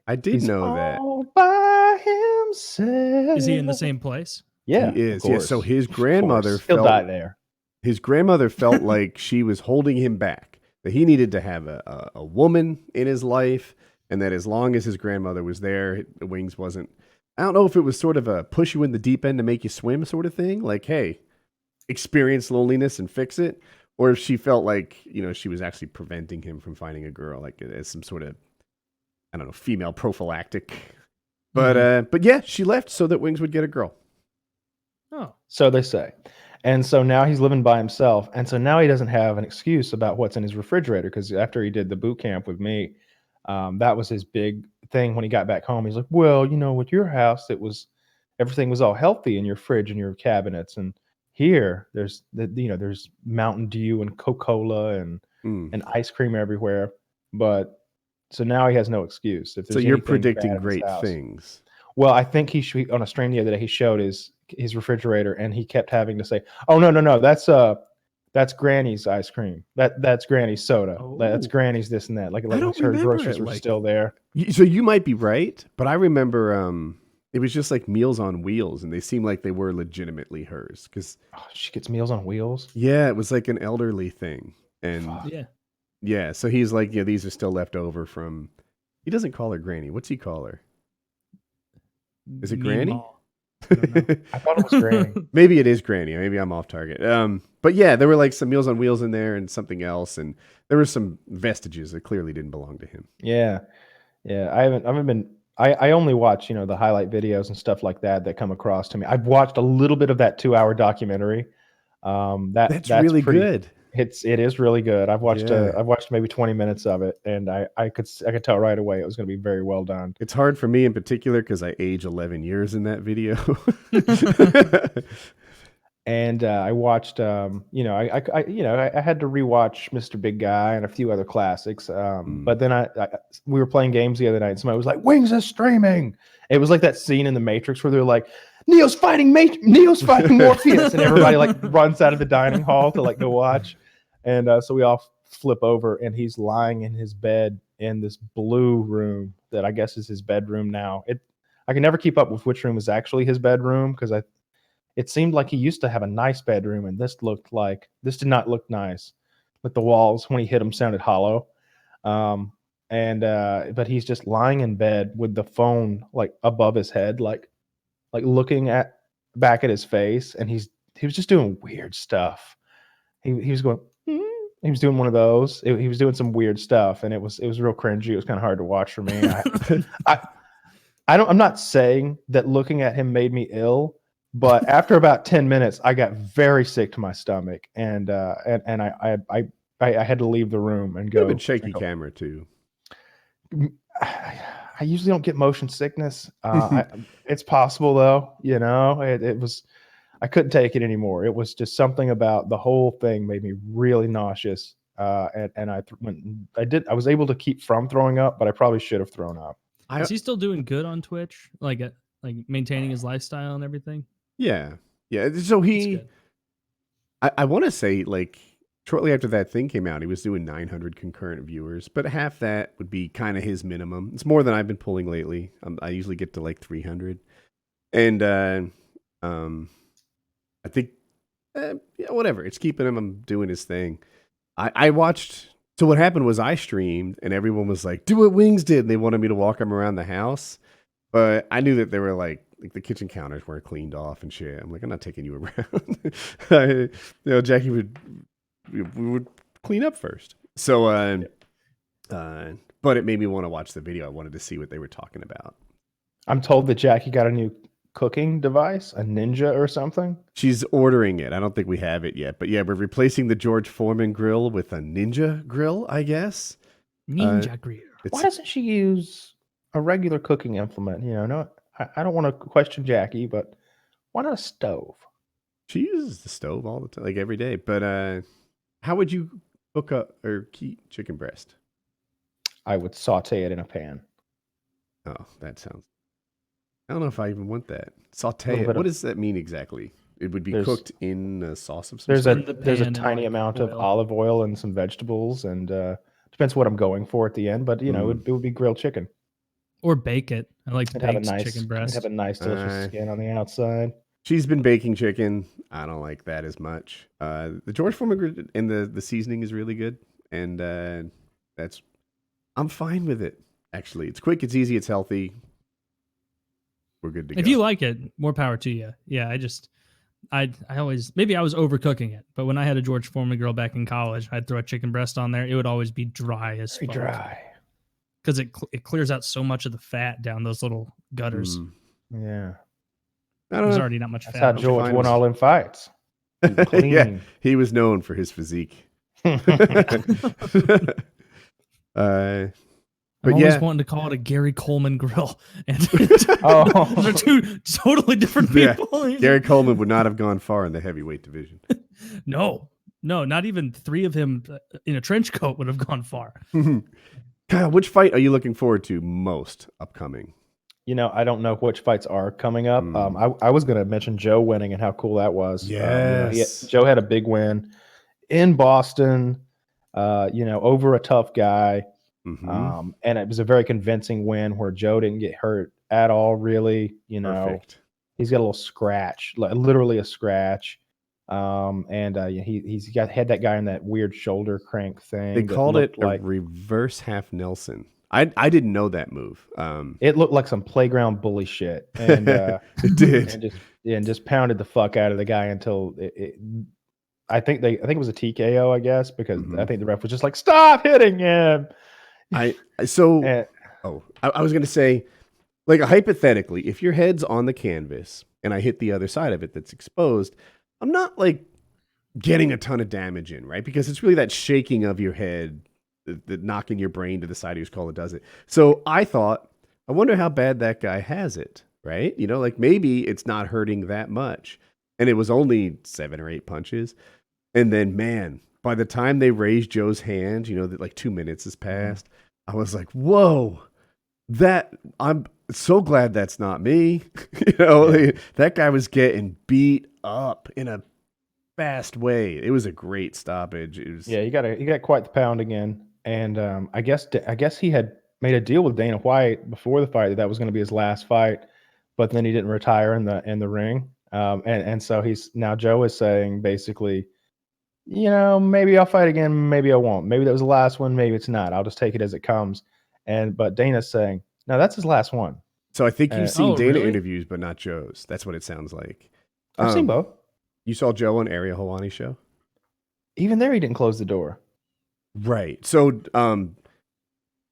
I did know that. All by himself. Is he in the same place? Yeah, he is. Yeah, so his grandmother he'll die there. His grandmother felt like she was holding him back. That he needed to have a woman in his life, and that as long as his grandmother was there, the Wings wasn't. I don't know if it was sort of a push you in the deep end to make you swim sort of thing, like, hey, experience loneliness and fix it, or if she felt like, you know, she was actually preventing him from finding a girl, like as some sort of, I don't know, female prophylactic. But yeah, she left so that Wings would get a girl. Oh, so they say. And so now he's living by himself. And so now he doesn't have an excuse about what's in his refrigerator, because after he did the boot camp with me, that was his big thing when he got back home. He's like, well, you know, with your house, everything was all healthy in your fridge and your cabinets. And here there's Mountain Dew and Coca-Cola and ice cream everywhere. But so now he has no excuse. If so you're predicting great things. Well, I think he should, on a stream the other day, he showed his refrigerator, and he kept having to say, "Oh no, that's Granny's ice cream. That's Granny's soda. Oh. That's Granny's this and that." Like I don't her remember groceries it, were still there. So you might be right, but I remember it was just like Meals on Wheels, and they seemed like they were legitimately hers. Because she gets Meals on Wheels. Yeah, it was like an elderly thing, and yeah. So he's like, yeah, these are still left over from. He doesn't call her Granny. What's he call her? Is it Granny? I thought it was Granny. Maybe it is Granny. Maybe I'm off target. But yeah, there were like some Meals on Wheels in there and something else, and there were some vestiges that clearly didn't belong to him. Yeah. I only watch, the highlight videos and stuff like that come across to me. I've watched a little bit of that 2-hour documentary. That's really good. It is really good. I've watched maybe 20 minutes of it, and I could tell right away it was going to be very well done. It's hard for me in particular because I age 11 years in that video. And I watched, I had to rewatch Mr. Big Guy and a few other classics. But then we were playing games the other night, and somebody was like, "Wings is streaming." It was like that scene in The Matrix where they're like, Neo's fighting Morpheus, and everybody like runs out of the dining hall to like go watch. And so we all flip over, and he's lying in his bed in this blue room that I guess is his bedroom now. I can never keep up with which room is actually his bedroom because it seemed like he used to have a nice bedroom, and this did not look nice. Like the walls when he hit them sounded hollow. But he's just lying in bed with the phone like above his head, like looking back at his face, and he was just doing weird stuff. He was going, he was doing one of those. He was doing some weird stuff, and it was real cringy. It was kind of hard to watch for me. I'm not saying that looking at him made me ill, but after about 10 minutes, I got very sick to my stomach, and I had to leave the room and go. A shaky camera too. I usually don't get motion sickness. It's possible though, it was, I couldn't take it anymore. It was just something about the whole thing made me really nauseous. And I was able to keep from throwing up, but I probably should have thrown up. Is he still doing good on Twitch? Like maintaining his lifestyle and everything? Yeah. So I want to say like shortly after that thing came out, he was doing 900 concurrent viewers, but half that would be kind of his minimum. It's more than I've been pulling lately. I usually get to like 300. And I think, whatever. It's keeping him doing his thing. I watched. So what happened was I streamed, and everyone was like, "Do what Wings did." And they wanted me to walk him around the house, but I knew that they were like the kitchen counters weren't cleaned off and shit. I'm like, I'm not taking you around. Jackie we would clean up first. So, but it made me want to watch the video. I wanted to see what they were talking about. I'm told that Jackie got a new cooking device, a Ninja or something. She's ordering it. I don't think we have it yet, but yeah, we're replacing the George Foreman grill with a Ninja grill, I guess. Ninja grill. Why doesn't she use a regular cooking implement? No, I don't want to question Jackie, but why not a stove? She uses the stove all the time, like every day. But how would you cook or keep chicken breast? I would saute it in a pan. Oh, that sounds. I don't know if I even want that. Saute it. What does that mean exactly? It would be cooked in a sauce of some sort? There's a tiny amount of olive oil and some vegetables, and depends what I'm going for at the end. But it would be grilled chicken. Or bake it. I like to bake chicken breast. Have a nice delicious skin on the outside. She's been baking chicken. I don't like that as much. The George Foreman and the seasoning is really good, and I'm fine with it. Actually, it's quick, it's easy, it's healthy. We're good to go. If you like it, more power to you. Yeah, I always, maybe I was overcooking it, but when I had a George Foreman grill back in college, I'd throw a chicken breast on there. It would always be dry as fuck. Dry. Because it clears out so much of the fat down those little gutters. Yeah. There's already not much fat. That's how George won all in fights. Yeah, he was known for his physique. I'm always wanting to call it a Gary Coleman grill. And those are two totally different people. Yeah. Gary Coleman would not have gone far in the heavyweight division. No, not even three of him in a trench coat would have gone far. Kyle, which fight are you looking forward to most upcoming? I don't know which fights are coming up. I was going to mention Joe winning and how cool that was. Yes. Joe had a big win in Boston, over a tough guy. Mm-hmm. And it was a very convincing win where Joe didn't get hurt at all, really. Perfect. He's got a little scratch, literally a scratch. He's had that guy in that weird shoulder crank thing. They called it like a reverse half Nelson. I didn't know that move. It looked like some playground bully shit, and it did, and just pounded the fuck out of the guy until I think it was a TKO, I guess, because I think the ref was just like, "Stop hitting him." I was going to say, like, hypothetically, if your head's on the canvas and I hit the other side of it that's exposed, I'm not like getting a ton of damage in, right? Because it's really that shaking of your head, the knocking your brain to the side of your skull that does it. So I thought, I wonder how bad that guy has it, right? Like maybe it's not hurting that much. And it was only 7 or 8 punches. And then, man, by the time they raised Joe's hand, that like 2 minutes has passed. I was like, whoa, I'm so glad that's not me. That guy was getting beat up in a fast way. It was a great stoppage. He got quite the pound again. And I guess he had made a deal with Dana White before the fight that was going to be his last fight, but then he didn't retire in the ring. And so Joe is saying basically, maybe I'll fight again, maybe I won't. Maybe that was the last one, maybe it's not. I'll just take it as it comes. But Dana's saying, no, that's his last one. So I think you've seen Dana interviews, but not Joe's. That's what it sounds like. I've seen both. You saw Joe on Ariel Helwani's show? Even there, he didn't close the door. Right. So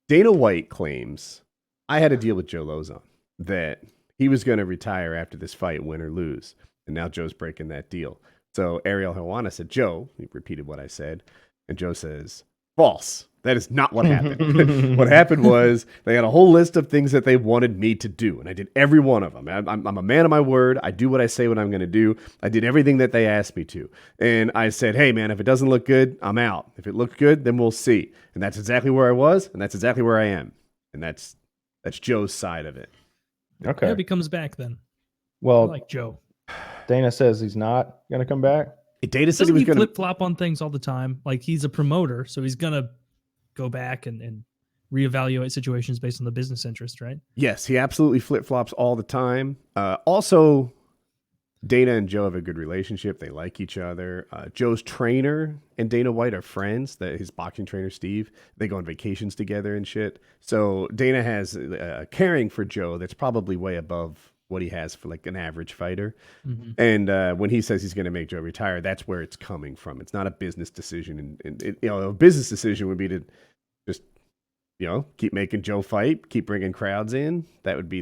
Dana White claims, I had a deal with Joe Lozon that he was going to retire after this fight, win or lose. And now Joe's breaking that deal. So Ariel Helwani said, Joe, he repeated what I said. And Joe says, false. That is not what happened. What happened was they had a whole list of things that they wanted me to do. And I did every one of them. I'm a man of my word. I do what I say what I'm going to do. I did everything that they asked me to. And I said, hey, man, if it doesn't look good, I'm out. If it looked good, then we'll see. And that's exactly where I was. And that's exactly where I am. And that's Joe's side of it. Okay. I hope he comes back then. Well, I like Joe. Dana says he's not going to come back. Dana said he was going to flip-flop on things all the time. Like, he's a promoter, so he's going to go back and reevaluate situations based on the business interest, right? Yes, he absolutely flip-flops all the time. Also, Dana and Joe have a good relationship. They like each other. Joe's trainer and Dana White are friends. His boxing trainer, Steve, they go on vacations together and shit. So Dana has caring for Joe that's probably way above what he has for like an average fighter. Mm-hmm. And when he says he's going to make Joe retire, that's where it's coming from. It's not a business decision. And a business decision would be to just, keep making Joe fight, keep bringing crowds in. That would be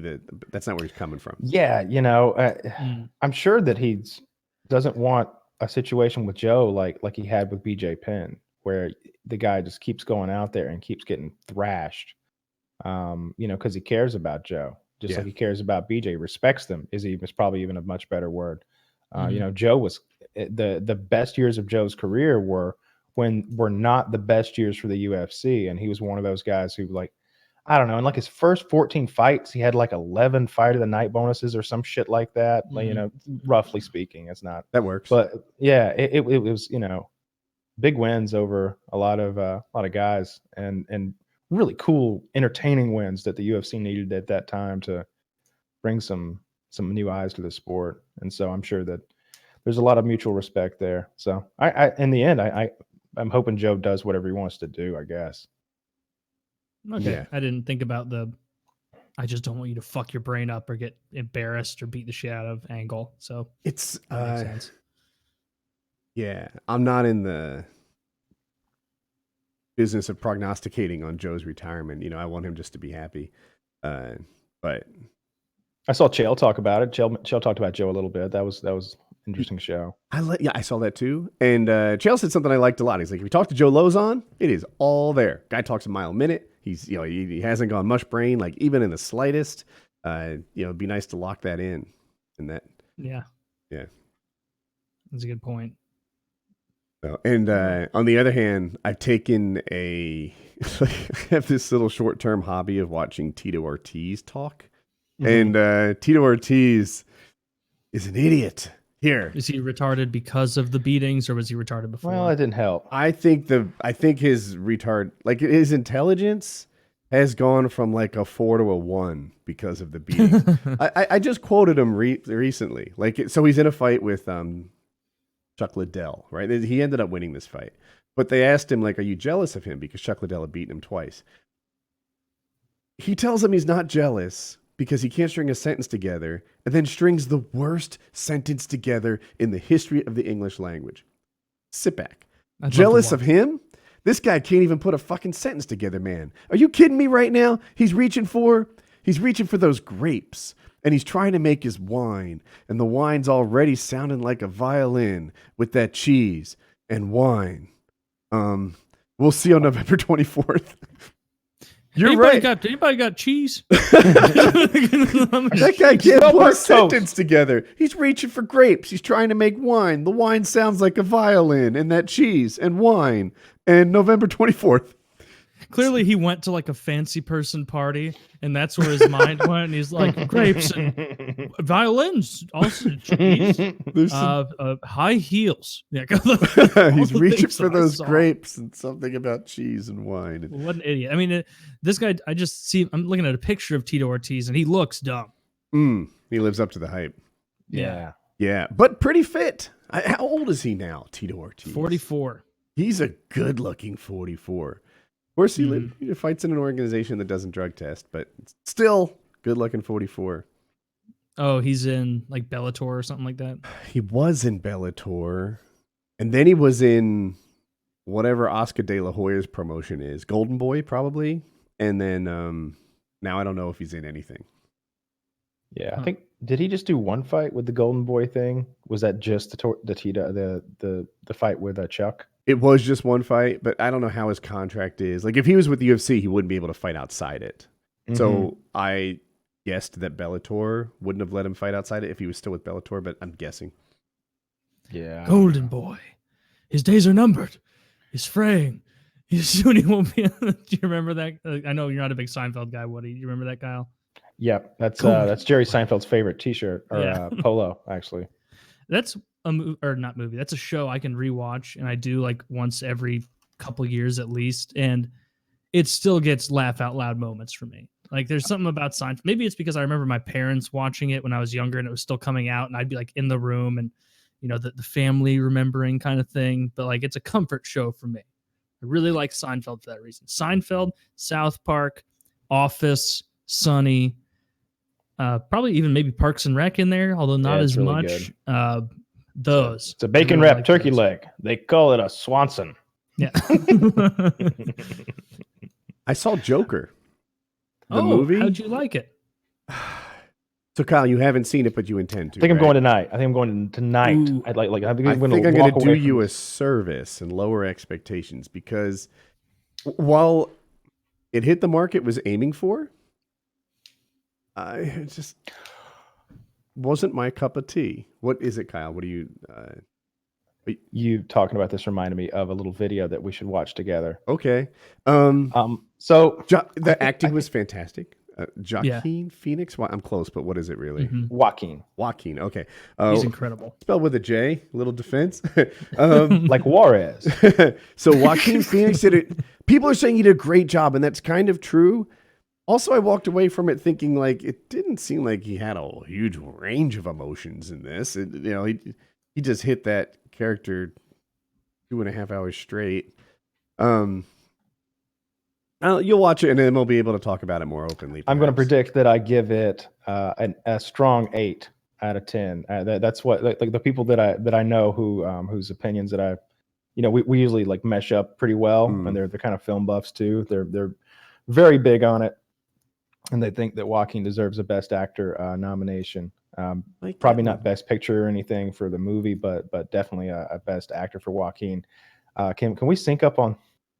that's not where he's coming from. Yeah. I'm sure that he doesn't want a situation with Joe like he had with BJ Penn, where the guy just keeps going out there and keeps getting thrashed, because he cares about Joe. Just like he cares about BJ, respects them is probably even a much better word. Joe was the best years of Joe's career were not the best years for the UFC. And he was one of those guys who, like, I don't know, in like his first 14 fights, he had like 11 fight of the night bonuses or some shit like that. Mm-hmm. Like, roughly speaking, it's not that works. But yeah, it was, big wins over a lot of guys and really cool, entertaining wins that the UFC needed at that time to bring some new eyes to the sport. And so I'm sure that there's a lot of mutual respect there. So I in the end, I'm hoping Joe does whatever he wants to do, I guess. Okay. Yeah. I didn't think about I just don't want you to fuck your brain up or get embarrassed or beat the shit out of angle. So it's that makes sense. Yeah, I'm not in the business of prognosticating on Joe's retirement. I want him just to be happy. But I saw Chael talk about it. Chael talked about Joe a little bit. That was an interesting show. I saw that too. And Chael said something I liked a lot. He's like, if you talk to Joe Lozon, it is all there. Guy talks a mile a minute. He's he hasn't gone mush brain, like even in the slightest. It'd be nice to lock that in. And that. Yeah. That's a good point. And on the other hand, I've taken I have this little short-term hobby of watching Tito Ortiz talk. Mm-hmm. And Tito Ortiz is an idiot. Here. Is he retarded because of the beatings, or was he retarded before? Well, it didn't help. I think his his intelligence has gone from like a 4 to a 1 because of the beatings. I just quoted him recently. So he's in a fight with Chuck Liddell, right? He ended up winning this fight. But they asked him, like, are you jealous of him? Because Chuck Liddell had beaten him twice. He tells him he's not jealous because he can't string a sentence together, and then strings the worst sentence together in the history of the English language. Sit back. Jealous of him? This guy can't even put a fucking sentence together, man. Are you kidding me right now? He's reaching for He's reaching for those grapes, and he's trying to make his wine, and the wine's already sounding like a violin with that cheese and wine. We'll see on November 24th. You're right. Anybody got cheese? That guy can't put a sentence together. He's reaching for grapes. He's trying to make wine. The wine sounds like a violin, and that cheese and wine. And November 24th. Clearly, he went to like a fancy person party, and that's where his mind went. And he's like, grapes and violins, also cheese, high heels. Yeah, he's reaching for those grapes and something about cheese and wine. What an idiot! I mean, this guy. I'm looking at a picture of Tito Ortiz, and he looks dumb. He lives up to the hype. Yeah, but pretty fit. How old is he now, Tito Ortiz? 44. He's a good-looking 44. Of course, he fights in an organization that doesn't drug test, but still good-looking 44. Oh, he's in like Bellator or something like that? He was in Bellator, and then he was in whatever Oscar De La Hoya's promotion is. Golden Boy, probably. And then now I don't know if he's in anything. Yeah, I think, did he just do one fight with the Golden Boy thing? Was that just the fight with Chuck? It was just one fight, but I don't know how his contract is. Like, if he was with the UFC, he wouldn't be able to fight outside it. Mm-hmm. So I guessed that Bellator wouldn't have let him fight outside it if he was still with Bellator, but I'm guessing. Yeah. Golden Boy. His days are numbered. He's fraying. Soon he won't be. Do you remember that? I know you're not a big Seinfeld guy, Woody. Do you remember that, Kyle? Yep. That's Jerry Seinfeld's favorite t-shirt or polo, actually. That's not movie. That's a show I can rewatch, and I do like once every couple years at least, and it still gets laugh out loud moments for me. Like, there's something about Seinfeld. Maybe it's because I remember my parents watching it when I was younger, and it was still coming out, and I'd be like in the room, and the family remembering kind of thing. But like, it's a comfort show for me. I really like Seinfeld for that reason. Seinfeld, South Park, Office, Sunny, probably even maybe Parks and Rec in there, although not as really much. Those. It's a bacon wrapped turkey leg. They call it a Swanson. Yeah. I saw Joker. The movie. How'd you like it? So Kyle, you haven't seen it, but you intend to. I think I'm going tonight. I think I'm going tonight. Ooh. I think I'm going to do you a service and lower expectations, because while it hit the mark it was aiming for, it just wasn't my cup of tea. What is it, Kyle? What do you? You talking about this reminded me of a little video that we should watch together. Okay. So the acting was fantastic. Joaquin Phoenix. I'm close, but what is it really? Mm-hmm. Joaquin. Okay. He's incredible. Spelled with a J. Little defense. Like Juarez. So Joaquin Phoenix did it. People are saying he did a great job, and that's kind of true. Also, I walked away from it thinking, like, it didn't seem like he had a huge range of emotions in this. He just hit that character 2.5 hours straight. You'll watch it, and then we'll be able to talk about it more openly. Perhaps. I'm going to predict that I give it a strong 8 out of 10. That's what like the people that I know whose opinions that I, we usually like mesh up pretty well, and they're kind of film buffs too. They're very big on it, and they think that Joaquin deserves a Best Actor nomination. Probably not Best Picture or anything for the movie, but definitely a Best Actor for Joaquin. Can we sync up on?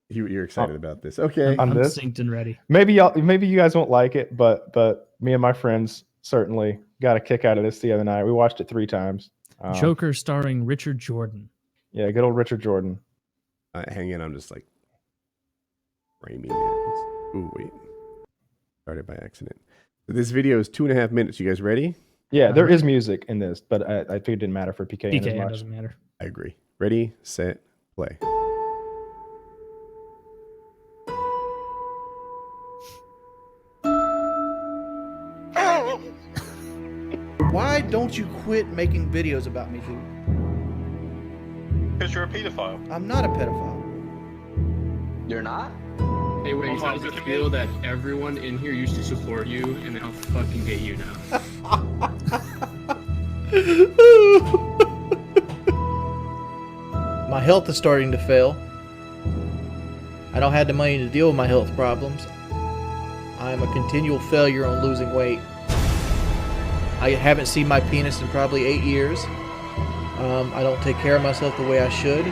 You're excited about this, okay? I'm synced and ready. Maybe you guys won't like it, but me and my friends certainly got a kick out of this the other night. We watched it 3 times. Joker starring Richard Jordan. Yeah, good old Richard Jordan. Hang in, I'm just like framing it. Ooh, wait. Started by accident. This video is 2.5 minutes. You guys ready? Yeah, there is music in this, but I figured it didn't matter for PKN as much. Doesn't matter. I agree. Ready, set, play. Why don't you quit making videos about me, dude? Because you're a pedophile. I'm not a pedophile. You're not? Hey, wait, how does it feel that everyone in here used to support you and now fucking hate you now? My health is starting to fail. I don't have the money to deal with my health problems. I'm a continual failure on losing weight. I haven't seen my penis in probably 8 years. I don't take care of myself the way I should.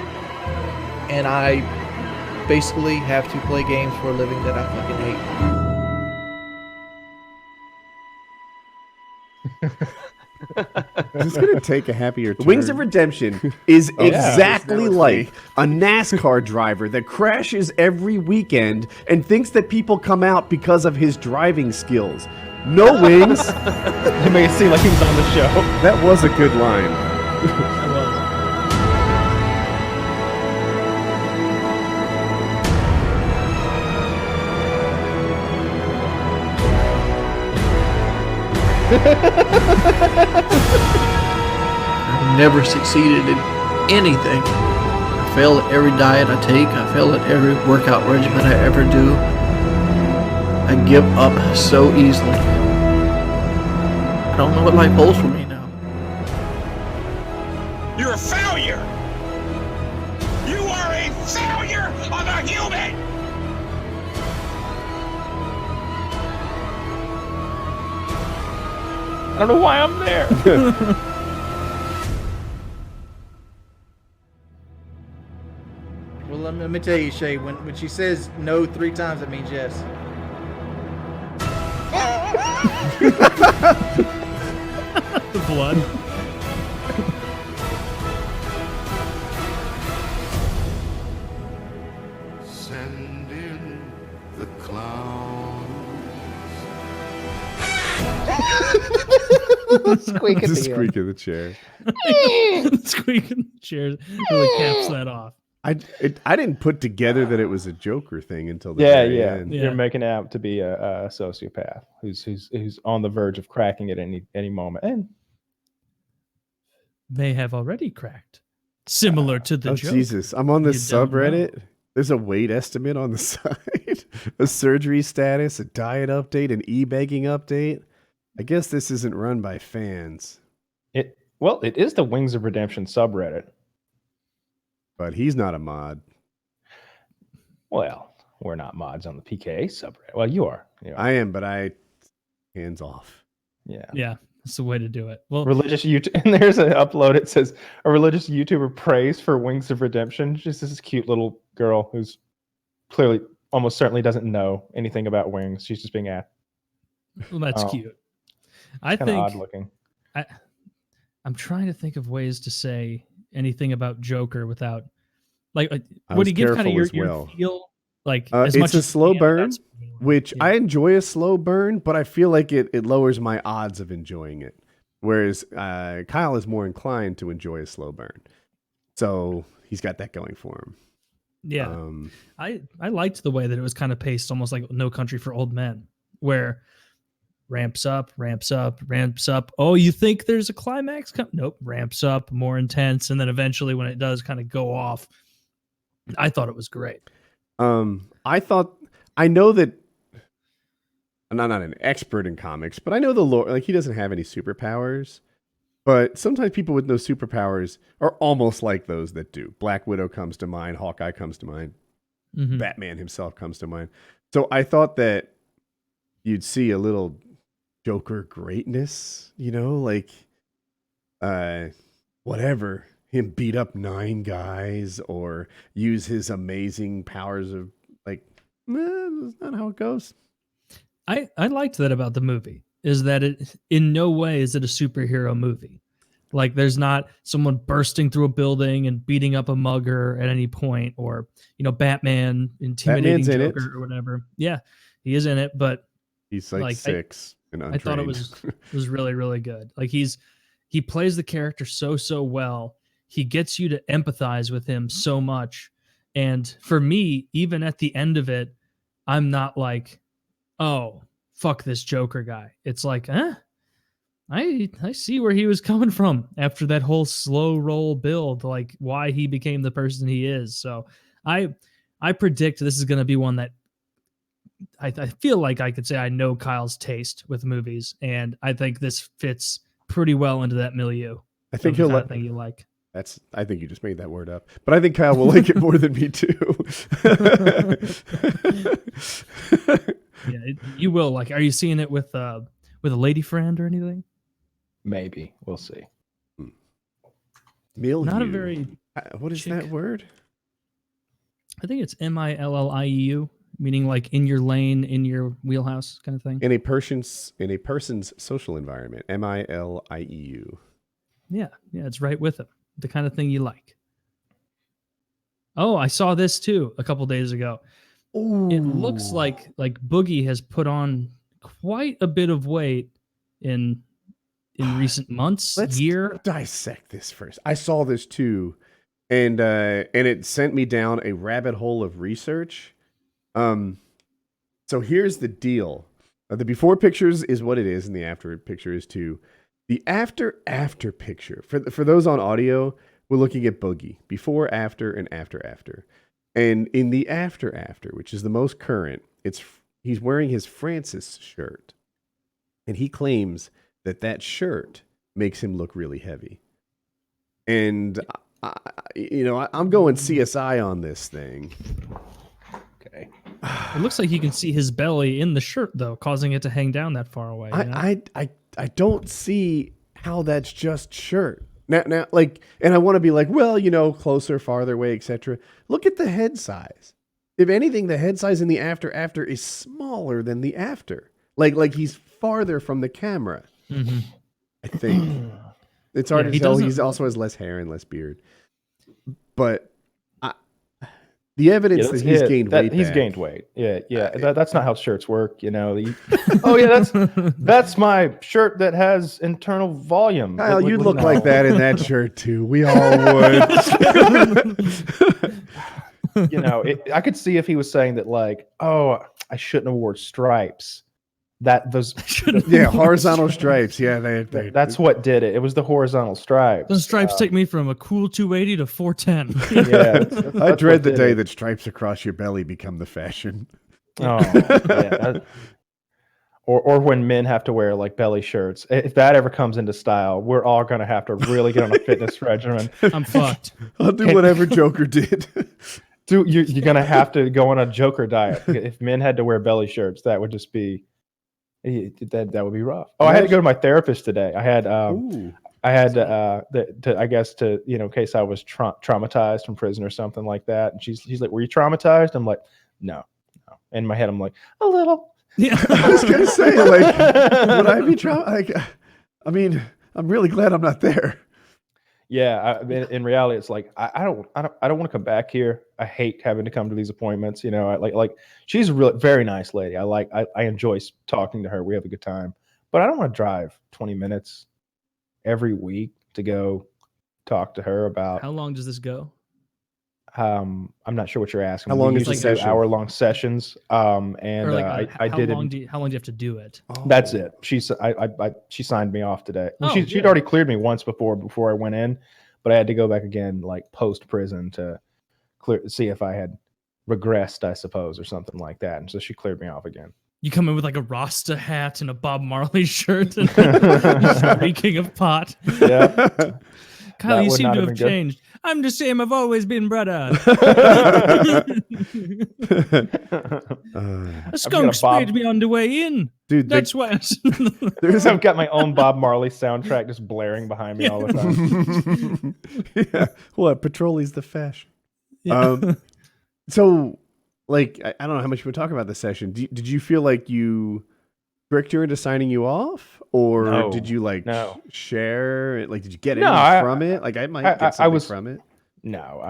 And I basically have to play games for a living that I fucking hate. Is this going to take a happier turn? Wings of Redemption is exactly like a NASCAR driver that crashes every weekend and thinks that people come out because of his driving skills. No wings. They make it seem like he was on the show. That was a good line. I've never succeeded in anything. I fail at every diet I take. I fail at every workout regimen I ever do. I give up so easily. I don't know what life holds for me now. You're a failure! You are a failure of a human! I don't know why I'm there. Well, let me tell you, Shay, when she says no 3 times, that means yes. The blood. Send in the clown. Squeak at The the squeak of the chair. Squeak in the chair really caps that off. I didn't put together that it was a Joker thing until the Yeah, very yeah. end. Yeah. You're making out to be a sociopath who's on the verge of cracking at any moment. And They have already cracked. Similar to the Oh, joke. Jesus. I'm on this You don't know. subreddit. There's a weight estimate on the side, a surgery status, a diet update, an e-begging update. I guess this isn't run by fans, it is the Wings of Redemption subreddit. but he's not a mod. Well, we're not mods on the PKA subreddit. Well, you are. I am, but I hands off. Yeah. Yeah, that's the way to do it. Well, Religious YouTube, and there's an upload. It says a religious YouTuber prays for Wings of Redemption. Just this cute little girl who's clearly, almost certainly doesn't know anything about wings. She's just being asked. well, that's cute. I Kind of think odd looking. I'm trying to think of ways to say anything about Joker without, like, I would was he give kind of careful your as well. feel? Like, as much it's a as slow you can, burn, that's- which yeah. I enjoy a slow burn, but I feel like it lowers my odds of enjoying it. Whereas Kyle is more inclined to enjoy a slow burn. So he's got that going for him. Yeah. I liked the way that it was kind of paced almost like No Country for Old Men, where ramps up, ramps up, ramps up. Oh, you think there's a climax? Nope. Ramps up, more intense. And then eventually when it does kind of go off, I thought it was great. I know that I'm not an expert in comics, but I know the lore. Like, he doesn't have any superpowers, but sometimes people with no superpowers are almost like those that do. Black Widow comes to mind. Hawkeye comes to mind. Mhm. Batman himself comes to mind. So I thought that you'd see a little Joker greatness, like whatever, him beat up 9 guys or use his amazing powers of that's not how it goes. I liked that about the movie, is that it in no way is it a superhero movie. Like, there's not someone bursting through a building and beating up a mugger at any point, or Batman intimidating Batman's Joker or whatever. Yeah, he is in it, but He's like 6 and untrained. I thought it was really, really good. Like, he plays the character so well. He gets you to empathize with him so much. And for me, even at the end of it, I'm not like, oh, fuck this Joker guy. It's like, I see where he was coming from after that whole slow roll build, like why he became the person he is. So I predict this is going to be one that I feel like I could say I know Kyle's taste with movies, and I think this fits pretty well into that milieu. I think he'll let thing you like. I think you just made that word up, but I think Kyle will like it more than me too. Yeah, you will. Like, are you seeing it with a lady friend or anything? Maybe we'll see. Milieu. Not a very. What is that word? I think it's MILLIEU, meaning like in your lane, in your wheelhouse, kind of thing. In a person's social environment. MILIEU. Yeah, it's right with it. The kind of thing you like. Oh, I saw this too a couple days ago. Ooh. It looks like Boogie has put on quite a bit of weight in recent months. Let's dissect this first. I saw this too, and it sent me down a rabbit hole of research. So here's the deal: the before pictures is what it is, and the after picture is too. The after picture for those on audio, we're looking at Boogie before, after, and after. And in the after, which is the most current, he's wearing his Francis shirt, and he claims that shirt makes him look really heavy. And I'm going CSI on this thing. Okay. It looks like you can see his belly in the shirt though, causing it to hang down that far away. I don't see how that's just shirt. Now, like, and I want to be like, well, closer, farther away, etc. Look at the head size. If anything, the head size in the after is smaller than the after. Like he's farther from the camera. Mm-hmm. I think it's hard to tell. He also has less hair and less beard. But the evidence that he's gained weight. He's gained weight. Yeah. That's not how shirts work. Oh yeah, that's my shirt that has internal volume. Kyle, you'd look like that in that shirt too. We all would. I could see if he was saying that, like, oh, I shouldn't have worn stripes. Horizontal stripes. Yeah, that's what did it. It was the horizontal stripes. Those stripes take me from a cool 280 to 410. Yeah, that's I dread the day that stripes across your belly become the fashion. Oh, yeah. Or when men have to wear like belly shirts. If that ever comes into style, we're all gonna have to really get on a fitness regimen. I'm fucked. I'll do whatever Joker did. You're gonna have to go on a Joker diet. If men had to wear belly shirts, that would just be. That would be rough. Oh, I had to go to my therapist today. I had in case I was traumatized from prison or something like that. And she's like, "Were you traumatized?" I'm like, "No." In my head, I'm like, "A little." Yeah, I was gonna say, like, would I be traumatized? I'm really glad I'm not there. Yeah, in reality, it's like I don't want to come back here. I hate having to come to these appointments. Like she's a really very nice lady. I enjoy talking to her. We have a good time, but I don't want to drive 20 minutes every week to go talk to her about. How long does this go? I'm not sure what you're asking. How long is the session? Hour-long sessions. And I did. How long do you have to do it? Oh. That's it. She signed me off today. She'd already cleared me once before I went in, but I had to go back again, like post prison, to see if I had regressed, I suppose, or something like that. And so she cleared me off again. You come in with like a Rasta hat and a Bob Marley shirt, and reeking of pot. Yeah. Kyle, you seem to have changed. Good. I'm the same. I've always been, brother. A skunk sprayed me on the way in. Dude, that's why. I've got my own Bob Marley soundtrack just blaring behind me all the time. Yeah. Well, Petroli's the fashion. Yeah. So, like, I don't know how much we're talking about this session. Did you feel like you tricked her into signing you off, or did you share? Like, did you get anything from it? Like, I might get something from it. No.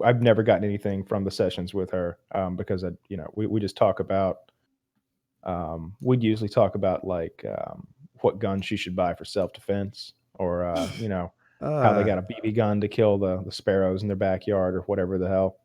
I've never gotten anything from the sessions with her because we just talk about. We'd usually talk about like what gun she should buy for self-defense, or how they got a BB gun to kill the sparrows in their backyard, or whatever the hell.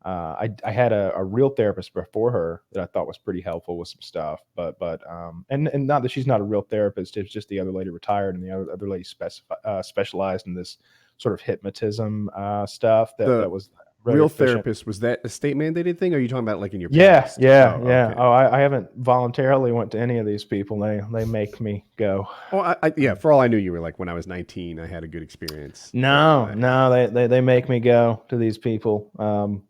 I had a real therapist before her that I thought was pretty helpful with some stuff, but and not that she's not a real therapist. It's just the other lady retired, and the other lady specialized in this sort of hypnotism stuff. That was real therapist. Was that a state mandated thing? Or are you talking about like in your past? Yeah. Okay. Oh, I haven't voluntarily went to any of these people. They make me go. Oh, yeah. For all I knew, you were like, when I was 19, I had a good experience. No, they make me go to these people.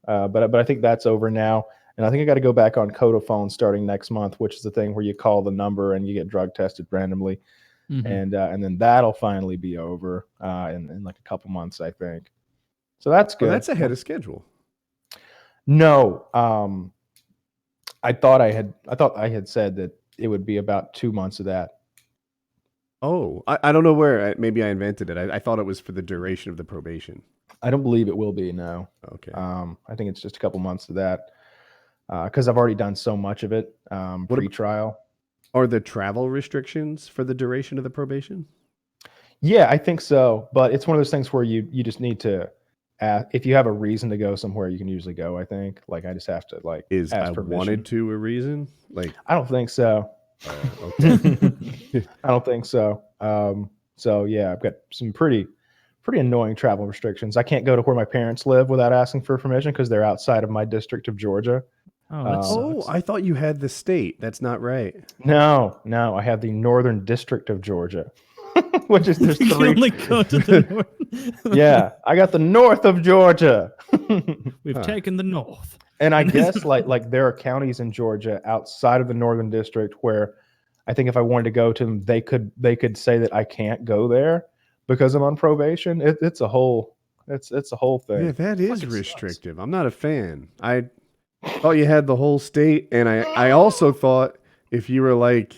But I think that's over now. And I think I got to go back on Codaphone starting next month, which is the thing where you call the number and you get drug tested randomly. And then that'll finally be over in like a couple months, I think. So that's good. Oh, that's ahead of schedule. No, I thought I had said that it would be about 2 months of that. Oh, I don't know where. Maybe I invented it. I thought it was for the duration of the probation. I don't believe it will be. No. Okay. I think it's just a couple months of that because I've already done so much of it pre-trial. Are there travel restrictions for the duration of the probation? Yeah, I think so. But it's one of those things where you just need to, if you have a reason to go somewhere, you can usually go. I think. Like I just have to Is ask I permission. wanted to a reason? Like I don't think so. Okay. I don't think so. So yeah, I've got some pretty annoying travel restrictions. I can't go to where my parents live without asking for permission because they're outside of my district of Georgia. Oh, that sucks. I thought you had the state. That's not right. No, I have the Northern District of Georgia, which is there's You three. can only go to the north. Yeah, I got the north of Georgia. We've taken the north. And I guess like there are counties in Georgia outside of the Northern District where I think if I wanted to go to them, they could say that I can't go there because I'm on probation. It's a whole thing. Yeah, that is restrictive. Sucks. I'm not a fan. I thought you had the whole state, and I also thought if you were like,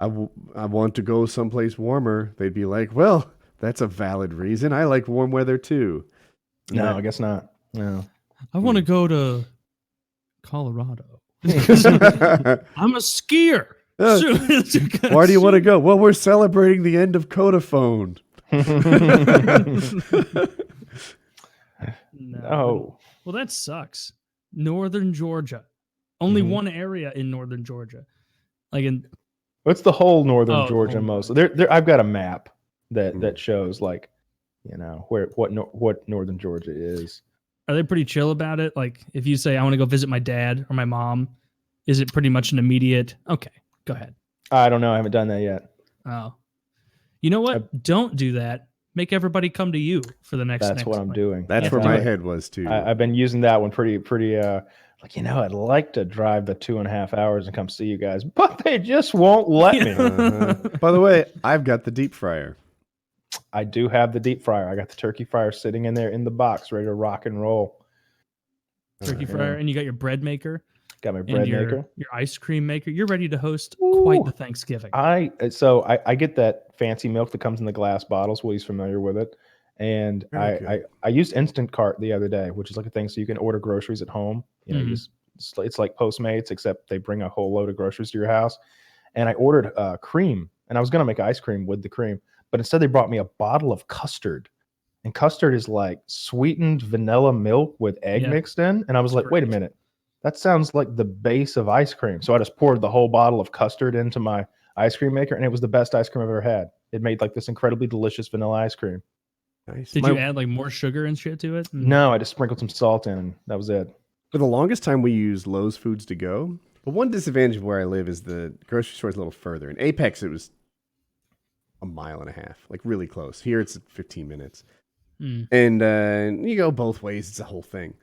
I want to go someplace warmer, they'd be like, well, that's a valid reason. I like warm weather too. No, I guess not. No. I want to go to Colorado. I'm a skier. Why do you want to go? Well, we're celebrating the end of Codaphone. No. Well, that sucks. Northern Georgia. Only one area in Northern Georgia. Like in what's the whole Northern Georgia most? There I've got a map that shows like, what Northern Georgia is. Are they pretty chill about it? Like if you say I want to go visit my dad or my mom, is it pretty much an immediate okay, go ahead? I don't know. I haven't done that yet. Oh. You know what? Don't do that. Make everybody come to you for the next. That's what I'm doing. That's where my head was too. I've been using that one pretty. I'd like to drive the 2.5 hours and come see you guys, but they just won't let me. By the way, I've got the deep fryer. I do have the deep fryer. I got the turkey fryer sitting in there in the box, ready to rock and roll. Turkey fryer, and you got your bread maker. Got my bread maker. Your ice cream maker. You're ready to host quite the Thanksgiving. I get that fancy milk that comes in the glass bottles. Willie's familiar with it. And I used Instant Cart the other day, which is like a thing so you can order groceries at home. It's like Postmates, except they bring a whole load of groceries to your house. And I ordered cream, and I was going to make ice cream with the cream, but instead they brought me a bottle of custard. And custard is like sweetened vanilla milk with egg mixed in. And I was like, wait a minute. That sounds like the base of ice cream. So I just poured the whole bottle of custard into my ice cream maker, and it was the best ice cream I've ever had. It made like this incredibly delicious vanilla ice cream. Nice. Did you add like more sugar and shit to it? No, I just sprinkled some salt in, and that was it. For the longest time, we used Lowe's Foods to Go. But one disadvantage of where I live is the grocery store is a little further. In Apex, it was a mile and a half, like really close. Here, it's 15 minutes. And you go both ways. It's a whole thing.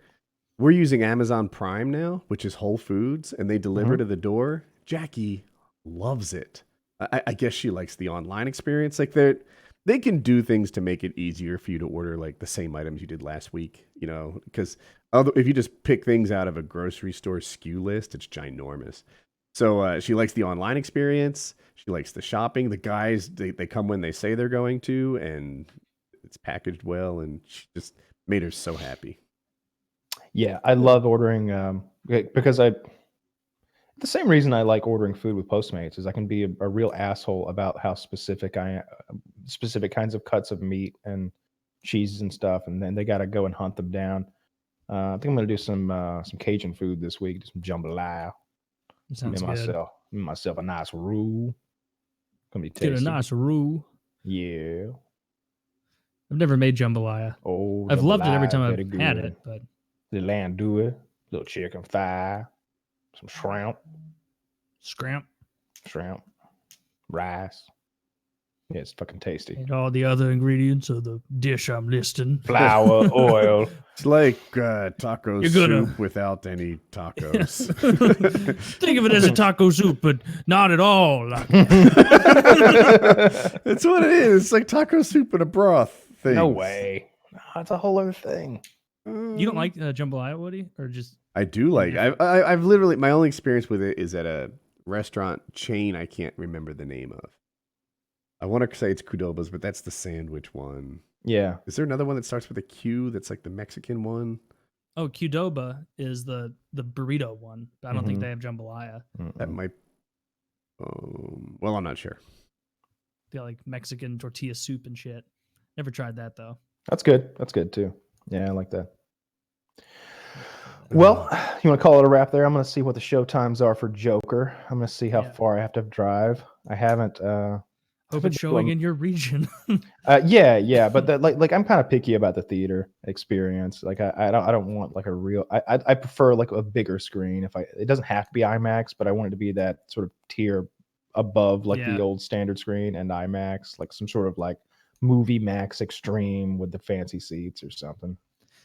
We're using Amazon Prime now, which is Whole Foods, and they deliver to the door. Jackie loves it. I guess she likes the online experience. Like they can do things to make it easier for you to order like the same items you did last week, because if you just pick things out of a grocery store SKU list, it's ginormous. So she likes the online experience. She likes the shopping. The guys, they come when they say they're going to, and it's packaged well, and she just made her so happy. Yeah, I love ordering because the same reason I like ordering food with Postmates is I can be a real asshole about how specific kinds of cuts of meat and cheeses and stuff, and then they got to go and hunt them down. I think I'm gonna do some Cajun food this week, do some jambalaya. Sounds good. Myself a nice roux. Gonna be tasty. Get a nice roux. Yeah. I've never made jambalaya. Oh, I've loved it every time I've had it, but. The landouille, little chicken thigh, some shrimp, Scramp, rice. Yeah, it's fucking tasty. And all the other ingredients of the dish I'm listing. Flour, oil. It's like taco You're gonna- soup without any tacos. Think of it as a taco soup, but not at all. Like That's what it is. It's like taco soup in a broth thing. No way. No, it's a whole other thing. you don't like jambalaya, Woody, or just I do like. I've literally my only experience with it is at a restaurant chain. I can't remember the name of. I want to say it's Qdoba's, but that's the sandwich one. Yeah. Is there another one that starts with a Q that's like the Mexican one? oh, Qdoba is the burrito one. But I don't think Mhm. they have jambalaya. That might. Well, I'm not sure. They got like Mexican tortilla soup and shit. Never tried that though. That's good. That's good too. Yeah, I like that. Well, you want to call it a wrap there? I'm going to see what the show times are for Joker. I'm going to see how Yeah. far I have to drive. I haven't. Hope it's showing in your region. Yeah, but that, like I'm kind of picky about the theater experience. Like I don't want like a real. I prefer like a bigger screen. It doesn't have to be IMAX, but I want it to be that sort of tier above like Yeah. the old standard screen and IMAX, like some sort of like Movie Max Extreme with the fancy seats or something.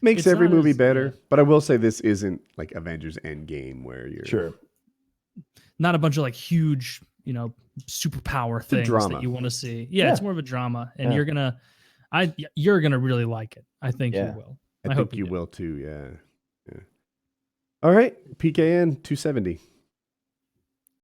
Makes It's every not movie as- better, yeah. but I will say this isn't like Avengers Endgame where you're Sure. Not a bunch of like huge, superpower things drama. that you want to see. Yeah, it's Yeah. more of a drama, and Yeah. you're gonna really like it. I think Yeah. you will. I hope think you do. will too. Yeah. All right, PKN 270.